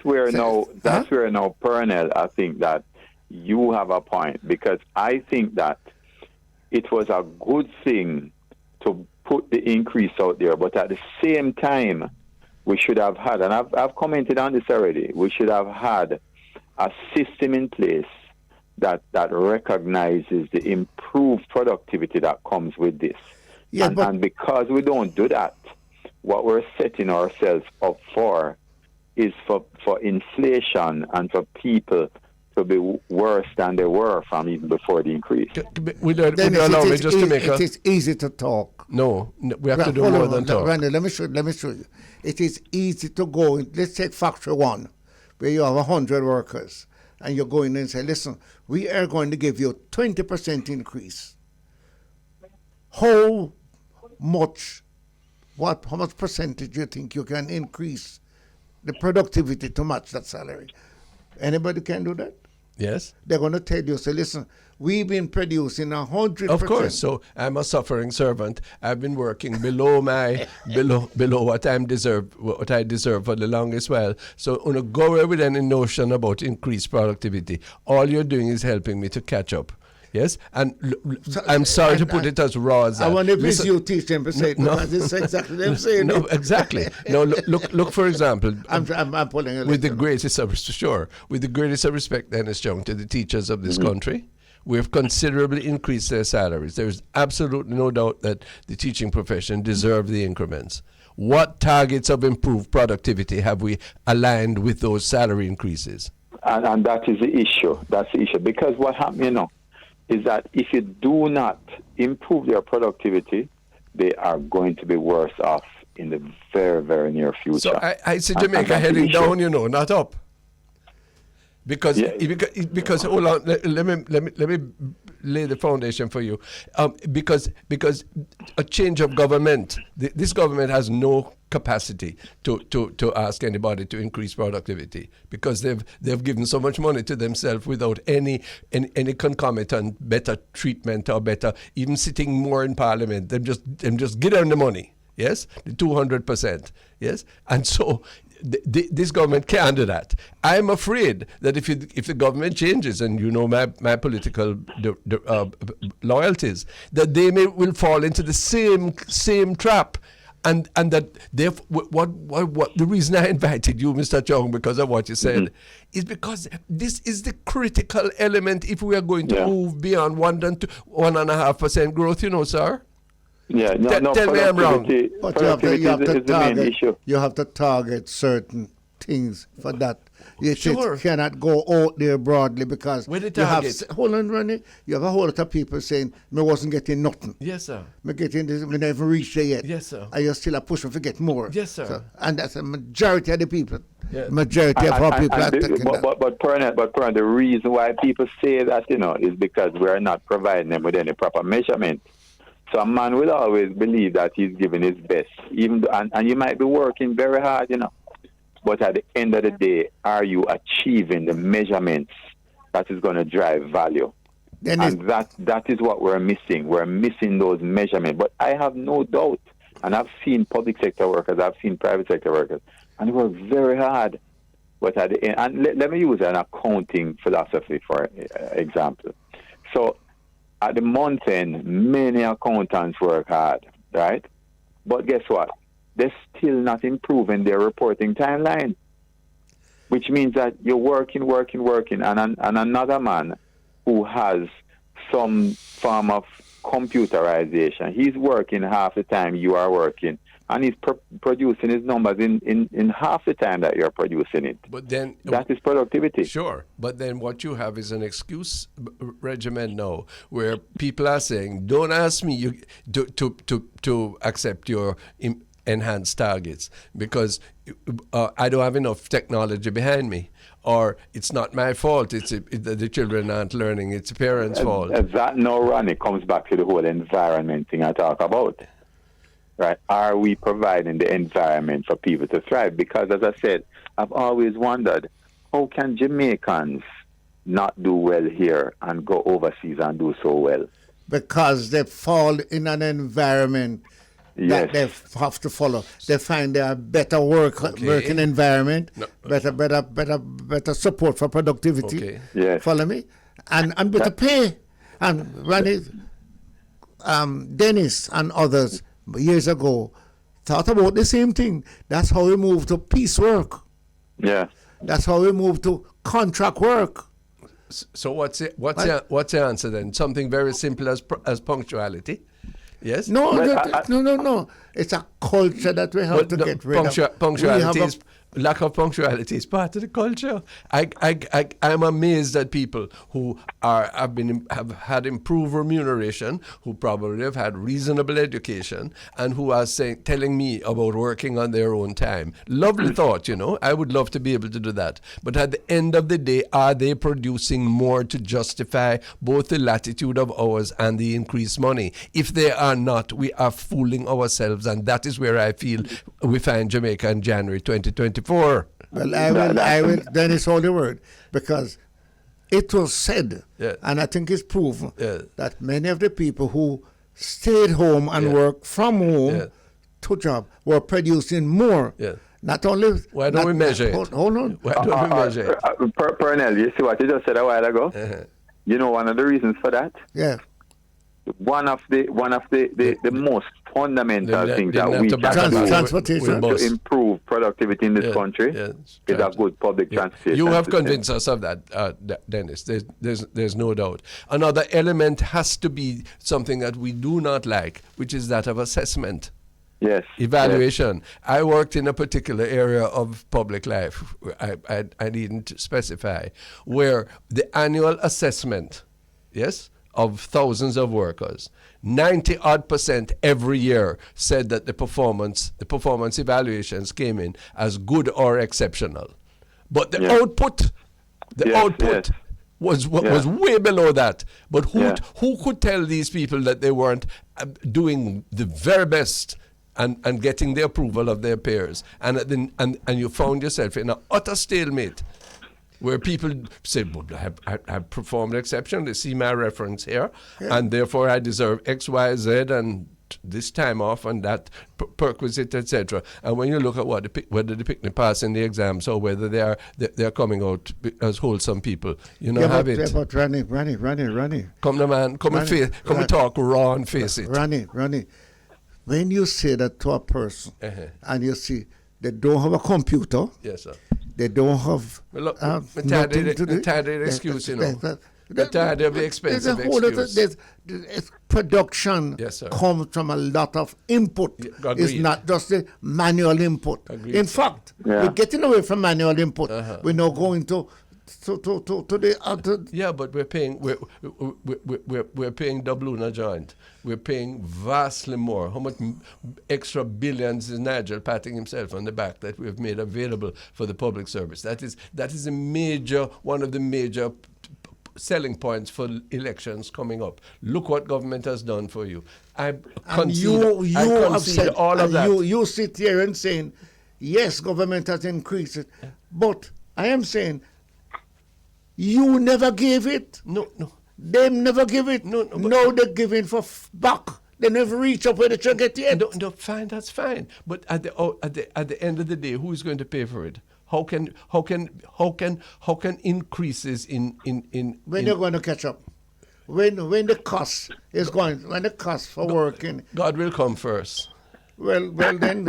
where now, Pernell, I think that you have a point, because I think that it was a good thing to put the increase out there, but at the same time, we should have had, and I've commented on this already, we should have had a system in place that recognizes the improved productivity that comes with this. Yeah, and because we don't do that, what we're setting ourselves up for is for inflation and for people to be worse than they were from even before the increase. It is easy to talk. No, we have to do more than talk. Randy, let me show you. It is easy to go. Let's take Factory 1, where you have 100 workers, and you go in and say, listen, we are going to give you 20% increase. How much percentage do you think you can increase the productivity to match that salary? Anybody can do that? Yes. They're going to tell you, say, listen, we've been producing 100%. Of course. So I'm a suffering servant. I've been working below what I deserve for the longest while. So on a go away with any notion about increased productivity, all you're doing is helping me to catch up. Yes, and I'm sorry to put it as raw as that. I wonder if it's you teach them to say it, because it's exactly them saying no, exactly. No, look. For example, I'm pulling a with the greatest of respect, Dennis Young, to the teachers of this country, we have considerably increased their salaries. There is absolutely no doubt that the teaching profession deserves the increments. What targets of improved productivity have we aligned with those salary increases? And that is the issue. That's the issue, because what happened, is that if you do not improve their productivity, they are going to be worse off in the very, very near future. So I see Jamaica heading down, not up. Because hold on, let me lay the foundation for you. Because a change of government, this government has no capacity to ask anybody to increase productivity, because they've given so much money to themselves without any concomitant better treatment or better even sitting more in Parliament. Them just give them the money. Yes, the 200%. Yes, and so this government can't do that. I'm afraid that if the government changes, and my political loyalties, that they will fall into the same trap and that what the reason I invited you, Mr. Chung, because of what you said, is because this is the critical element if we are going to move beyond 1.5% growth, sir. Yeah, Tell me I'm wrong. But you have to target certain things for that. You cannot go out there broadly because where the target? Hold on, Ronnie. You have a whole lot of people saying, "Me wasn't getting nothing." Yes, sir. Me getting this. Me never reached there yet. Yes, sir. And you're still a pushing to get more. Yes, sir. So, and that's a majority of the people. Yeah. Majority of our people are taking that. But Pernell, the reason why people say that, is because we are not providing them with any proper measurement. So a man will always believe that he's giving his best, even though, and you might be working very hard, But at the end of the day, are you achieving the measurements that is going to drive value? And that is what we're missing. We're missing those measurements. But I have no doubt, and I've seen public sector workers, I've seen private sector workers, and they work very hard. But at the end, and let me use an accounting philosophy for example. So at the month end, many accountants work hard, right? But guess what? They're still not improving their reporting timeline, which means that you're working, and another man who has some form of computerization, he's working half the time you are working, and he's producing his numbers in half the time that you're producing it. But then that is productivity. Sure, but then what you have is an excuse regimen now, where people are saying, "Don't ask me to accept your enhanced targets because I don't have enough technology behind me, or it's not my fault. The children aren't learning. It's the parents' fault." That now, Ronnie, comes back to the whole environment thing I talk about. Right? Are we providing the environment for people to thrive? Because, as I said, I've always wondered, how can Jamaicans not do well here and go overseas and do so well? Because they fall in an environment that they have to follow. They find a better working environment, better support for productivity. Okay. Yes. Follow me? And better pay. And Ronnie, Dennis and others years ago thought about the same thing. That's how we moved to piece work. Yeah. That's how we moved to contract work. So what's the answer then? Something very simple as punctuality. Yes? No. It's a culture that we have to get rid of. Punctuality lack of punctuality is part of the culture. I'm amazed at people who have had improved remuneration, who probably have had reasonable education, and who are telling me about working on their own time. Lovely thought, I would love to be able to do that. But at the end of the day, are they producing more to justify both the latitude of hours and the increased money? If they are not, we are fooling ourselves, and that is where I feel we find Jamaica in January 2024. Well, I will. Then it's all the word, because it was said, and I think it's proven, that many of the people who stayed home and worked from home to job were producing more. Not only. Why don't we measure it? Hold on. Why don't we measure it? Pernell, you see what you just said a while ago? You know one of the reasons for that? Yeah. One of the most fundamental things that we can do transportation to improve productivity in this country is a good public transportation. You have convinced us of that, Dennis. There's no doubt. Another element has to be something that we do not like, which is that of assessment. Yes. Evaluation. Yes. I worked in a particular area of public life, I needn't specify, where the annual assessment, of thousands of workers, 90% every year said that the performance evaluations came in as good or exceptional. But the output was way below that. But who could tell these people that they weren't doing the very best and getting the approval of their peers? And you found yourself in an utter stalemate, where people say, well, I've performed exception, they see my reference here, and therefore I deserve X, Y, Z, and this time off, and that perquisite, etc. And when you look at whether the picnic pass in the exams, or whether they're coming out as wholesome people, have it. Yeah, but Ronnie. Come on, man, come and talk raw and face it. Ronnie, when you say that to a person, and you see they don't have a computer, Yes, sir. they don't have Well, look, nothing to do. tired of the excuse, you know. Tired of the expensive excuse. Production Yes, sir. comes from a lot of input. Yeah, It's agreed. not just the manual input. Agreed, In sir. fact, Yeah. we're getting away from manual input. We're now going to the other. Yeah, but we're paying doubloon a joint. We're paying vastly more. How much extra billions is Nigel patting himself on the back that we have made available for the public service? That is one of the major selling points for elections coming up. Look what government has done for you. I concede all of that. You sit here and saying, yes, government has increased it, but I am saying, you never gave it. No. They never give it. No, No, they're giving for back. They never reach up where they should get yet. No, fine, that's fine. But at the end of the day, who is going to pay for it? How can increases in when you're going to catch up? When the cost is going, when the cost for working. God will come first. Well, don't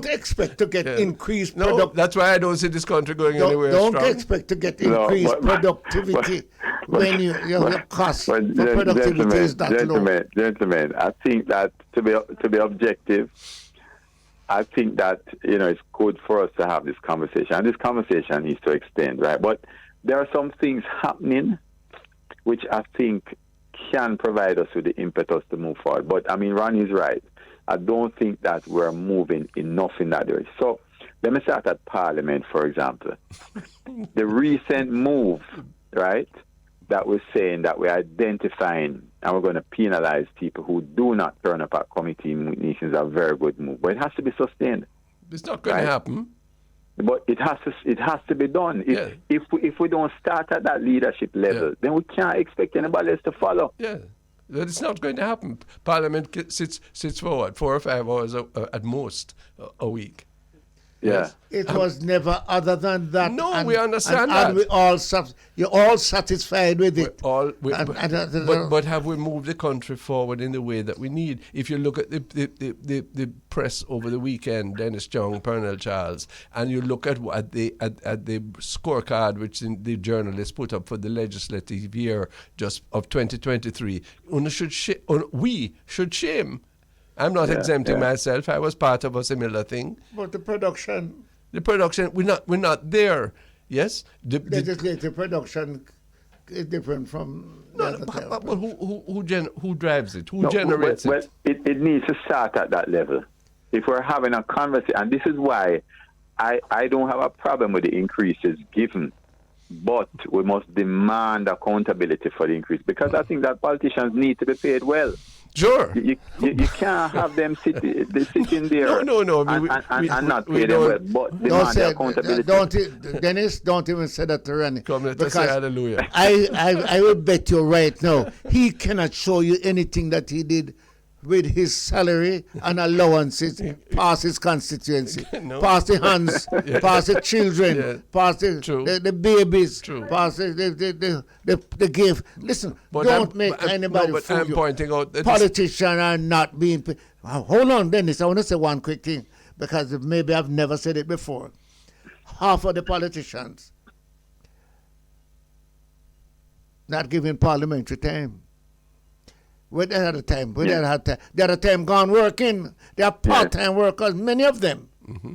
expect to get increased No, that's why I don't see this country going anywhere Don't strong. expect to get increased productivity when your cost for productivity is that low. Gentlemen, I think that to be objective, I think that it's good for us to have this conversation, and this conversation needs to extend, right? But there are some things happening which I think can provide us with the impetus to move forward. But I mean, Ronnie is right. I don't think that we're moving enough in that direction. So let me start at Parliament, for example. The recent move, right, that we're saying that we're identifying and we're going to penalize people who do not turn up at committee meetings is a very good move. But it has to be sustained. It's not going to happen. But it has to be done. Yeah. If we don't start at that leadership level, then we can't expect anybody else to follow. Yeah. It's not going to happen. Parliament sits for what, 4 or 5 hours at most a week. Yeah. It was never other than that. No, we understand that. And you're all satisfied with it. But have we moved the country forward in the way that we need? If you look at the press over the weekend, Dennis Young, Pernell Charles, and you look at the scorecard which the journalists put up for the legislative year just of 2023, we should shame. I'm not exempting myself. I was part of a similar thing. But the production, we're not there. Yes, legislative production is different from. But who drives it? Who generates it? Well, it needs to start at that level. If we're having a conversation, and this is why I don't have a problem with the increases given, but we must demand accountability for the increase, because I think that politicians need to be paid well. Sure. You can't have them sitting there no. And not pay them well, but demand the accountability. Dennis, don't even say that to Randy. Come, let us say hallelujah. I will bet you right now, he cannot show you anything that he did with his salary and allowances past his constituency, past the hands, past the children, past the babies, past the gift. Listen, but don't make anybody fool I'm you. pointing out that politicians are not being paid. Hold on, Dennis, I want to say one quick thing, because maybe I've never said it before. Half of the politicians not giving parliamentary time. Where they had a time, they had a time gone working. They are part-time workers, many of them. Mm-hmm.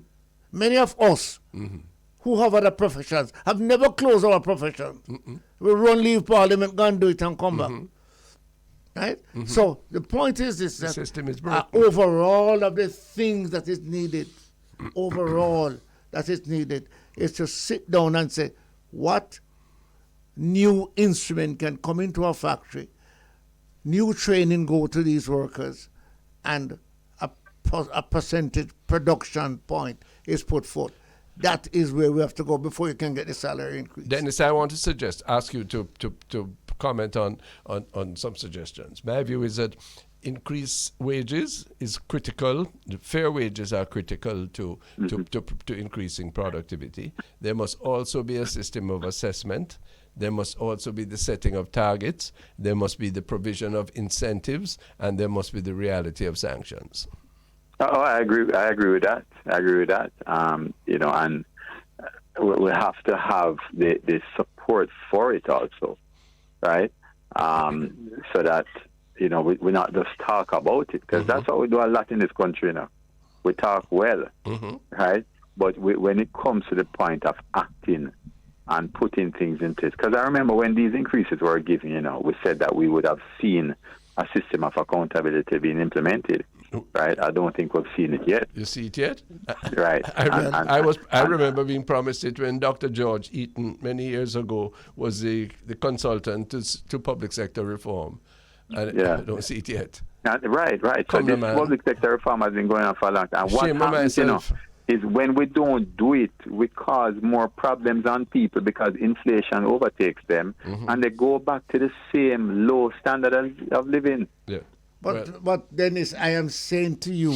Many of us who have other professions have never closed our profession. Mm-hmm. We run, leave Parliament, go and do it and come back. Right? Mm-hmm. So the point is this, that the system is broken. Overall of the things that is needed, is to sit down and say, what new instrument can come into our factory, new training go to these workers, and a percentage production point is put forth. That is where we have to go before you can get the salary increase. Dennis, I want to ask you to comment on some suggestions. My view is that increase wages is critical. The fair wages are critical to increasing productivity. There must also be a system of assessment. There must also be the setting of targets. There must be the provision of incentives, and there must be the reality of sanctions. Oh, I agree with that. And we have to have the support for it also, right? So that we not just talk about it, because that's what we do a lot in this country now. We talk well, right? But when it comes to the point of acting and putting things in place, because I remember when these increases were given, we said that we would have seen a system of accountability being implemented, right? I don't think we've seen it yet. You see it yet? Right. I remember being promised it when Dr. George Eaton many years ago was the consultant to public sector reform. And I don't see it yet. Right. So this public sector reform has been going on for a long time. And what happens, is when we don't do it, we cause more problems on people because inflation overtakes them, and they go back to the same low standard of living. Yeah. But Dennis, I am saying to you,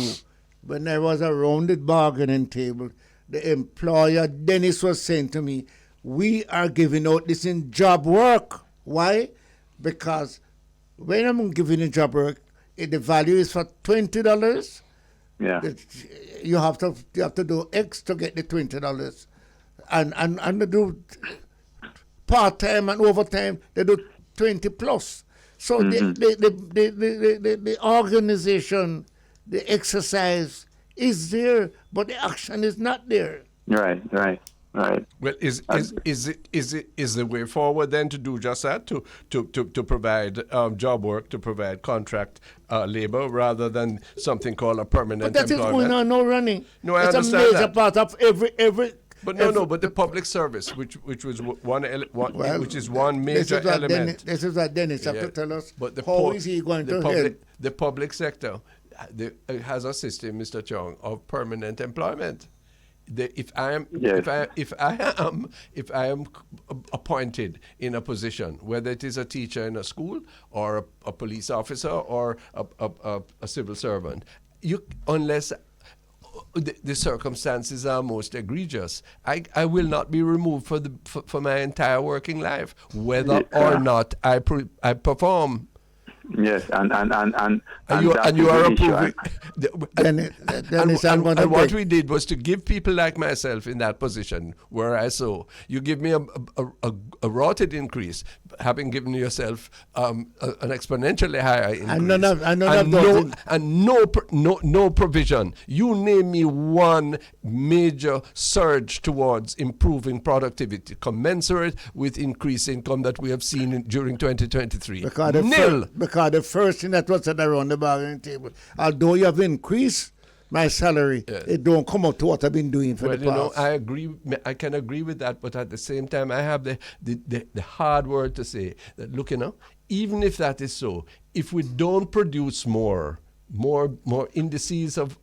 when I was around the bargaining table, the employer, Dennis, was saying to me, we are giving out this in job work. Why? Because when I'm giving a job work, the value is for $20. Yeah. You have to do X to get the $20, and they do part time and overtime. They do 20 plus. So the organization, the exercise is there, but the action is not there. Right. Well, is the way forward then to do just that, to provide job work, to provide contract labor, rather than something called a permanent employment? But that employment? is going on, no running. No, I it's understand a major that. part of every. But the public service, which was which is one major element. This is what Dennis have to tell us. But how is he going to help? The public sector has a system, Mr. Chong, of permanent employment. If I am appointed in a position, whether it is a teacher in a school or a police officer or a civil servant, unless the circumstances are most egregious, I will not be removed for my entire working life, whether or not I perform. Yes, and you are approving. And what we did was to give people like myself in that position where I saw you give me a rotted increase, having given yourself an exponentially higher increase, and no provision. You name me one major surge towards improving productivity commensurate with increased income that we have seen during 2023. Nil. Because the first thing that was said around the bargaining table, although you have increased my salary, it don't come up to what I've been doing for the past. I agree. I can agree with that, but at the same time, I have the hard word to say that, look, even if that is so, if we don't produce more indices of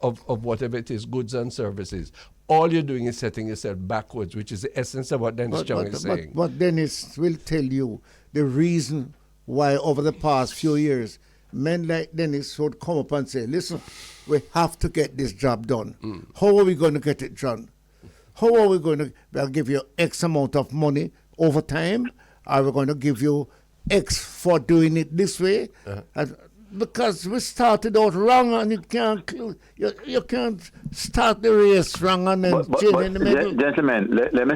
whatever it is, goods and services, all you're doing is setting yourself backwards, which is the essence of what Dennis Chong is saying. But Dennis will tell you the reason why over the past few years, men like Dennis would come up and say, listen, we have to get this job done. How are we going to get it done? How are we going to we'll give you X amount of money over time? Are we going to give you X for doing it this way? Because we started out wrong, and you can't start the race wrong and then change in the middle. Gentlemen, let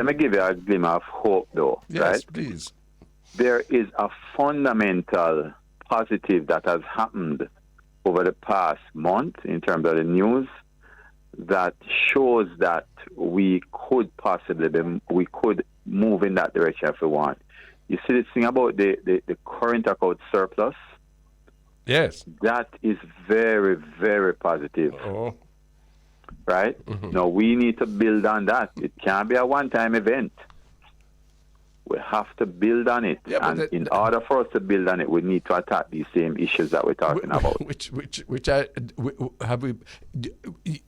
me give you a glimmer of hope, though. Yes, right? Please. There is a fundamental positive that has happened over the past month in terms of the news that shows that we could move in that direction if we want. You see this thing about the current account surplus? Yes. That is very, very positive. Oh. Right? Now, we need to build on that. It can't be a one-time event. We have to build on it, and in order for us to build on it, we need to attack these same issues that we're talking about.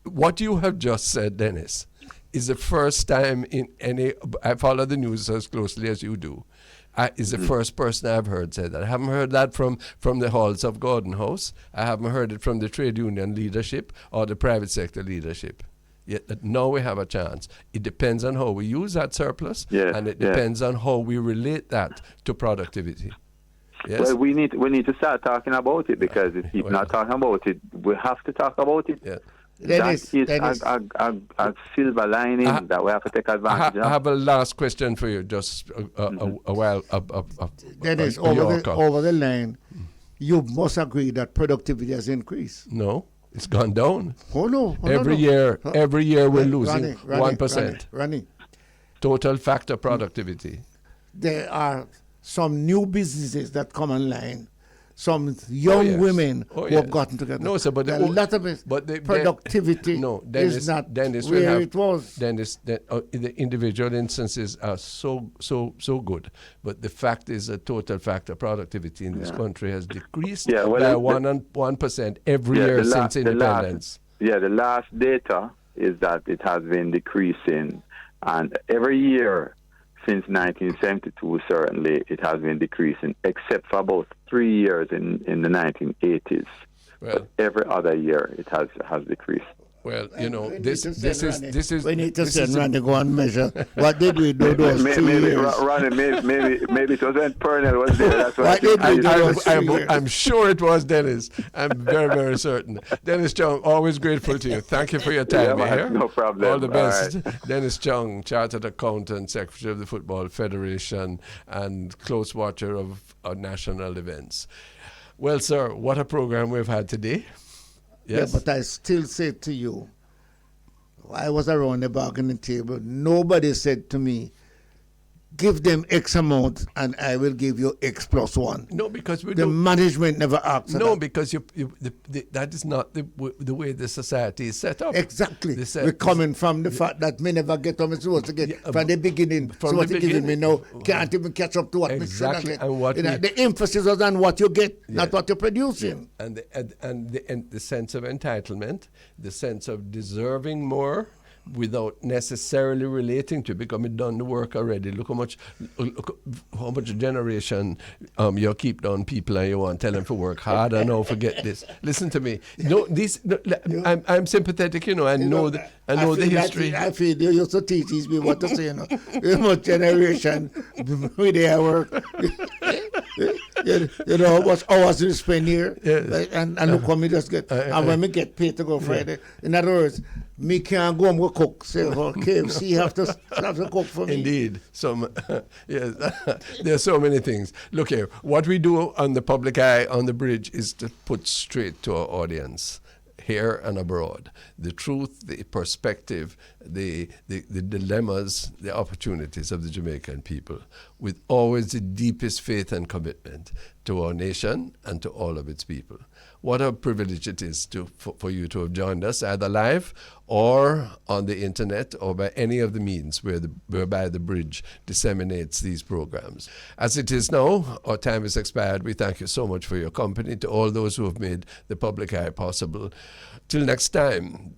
What you have just said, Dennis, is the first time in any. I follow the news as closely as you do. is the first person I've heard say that. I haven't heard that from the halls of Gordon House. I haven't heard it from the trade union leadership or the private sector leadership. Yet that now we have a chance. It depends on how we use that surplus, and it depends on how we relate that to productivity. Yes? Well, we need to start talking about it, because if people not talking about it, we have to talk about it. Yeah. That is a silver lining that we have to take advantage of. I have a last question for you, just a while. Dennis, over the line, you must agree that productivity has increased. No, it's gone down. Oh no! Every year we're losing 1%. Ronnie, total factor productivity. There are some new businesses that come online. Some young women who have gotten together. No, sir, but a lot of it, productivity is not where it was. Dennis, the individual instances are so good, but the fact is that total factor productivity in this country has decreased by 1% every year since independence. The last data is that it has been decreasing, and every year since 1972, certainly, it has been decreasing, except for about 3 years in the 1980s. Well, but every other year, it has decreased. Well, this is. We need to send Randy go and measure. What did we do those 3 years? Ronnie, maybe it was when Purnell was there. That's what did we do those 3 years? I'm sure it was Dennis. I'm very, very certain. Dennis Chung, always grateful to you. Thank you for your time here. No problem. All the best. Right. Dennis Chung, Chartered Accountant, Secretary of the Football Federation, and close watcher of our national events. Well, sir, what a program we've had today. Yes. Yeah, but I still say to you, I was around the bargaining table. Nobody said to me, give them X amount and I will give you X plus one. No, because the management never asked. No, that. Because that is not the way the society is set up. Exactly. We're coming from the fact that me never get what I'm supposed to get from the beginning. So what you're giving me now can't even catch up to what me should get. And what the emphasis was on what you get, not what you're producing. And the sense of entitlement, the sense of deserving more, without necessarily relating to, because we've done the work already. Look how much generation you keep down people and you want to tell them to work hard and now forget this. Listen to me. I'm sympathetic, I know the history. I feel you used to teach me what to say, How much generation with their work. How much hours you spend here, and look how me just get. And when me get paid to go Friday, in other words, me can't go and go cook. Say, KFC have to cook for me. Indeed. Yes, there are so many things. Look here, what we do on the public eye on the bridge is to put straight to our audience, here and abroad, the truth, the perspective, the dilemmas, the opportunities of the Jamaican people, with always the deepest faith and commitment to our nation and to all of its people. What a privilege it is for you to have joined us, either live or on the internet or by any of the means whereby the bridge disseminates these programs. As it is now, our time is expired. We thank you so much for your company, to all those who have made the public eye possible. Till next time,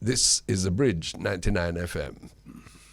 this is The Bridge 99 FM.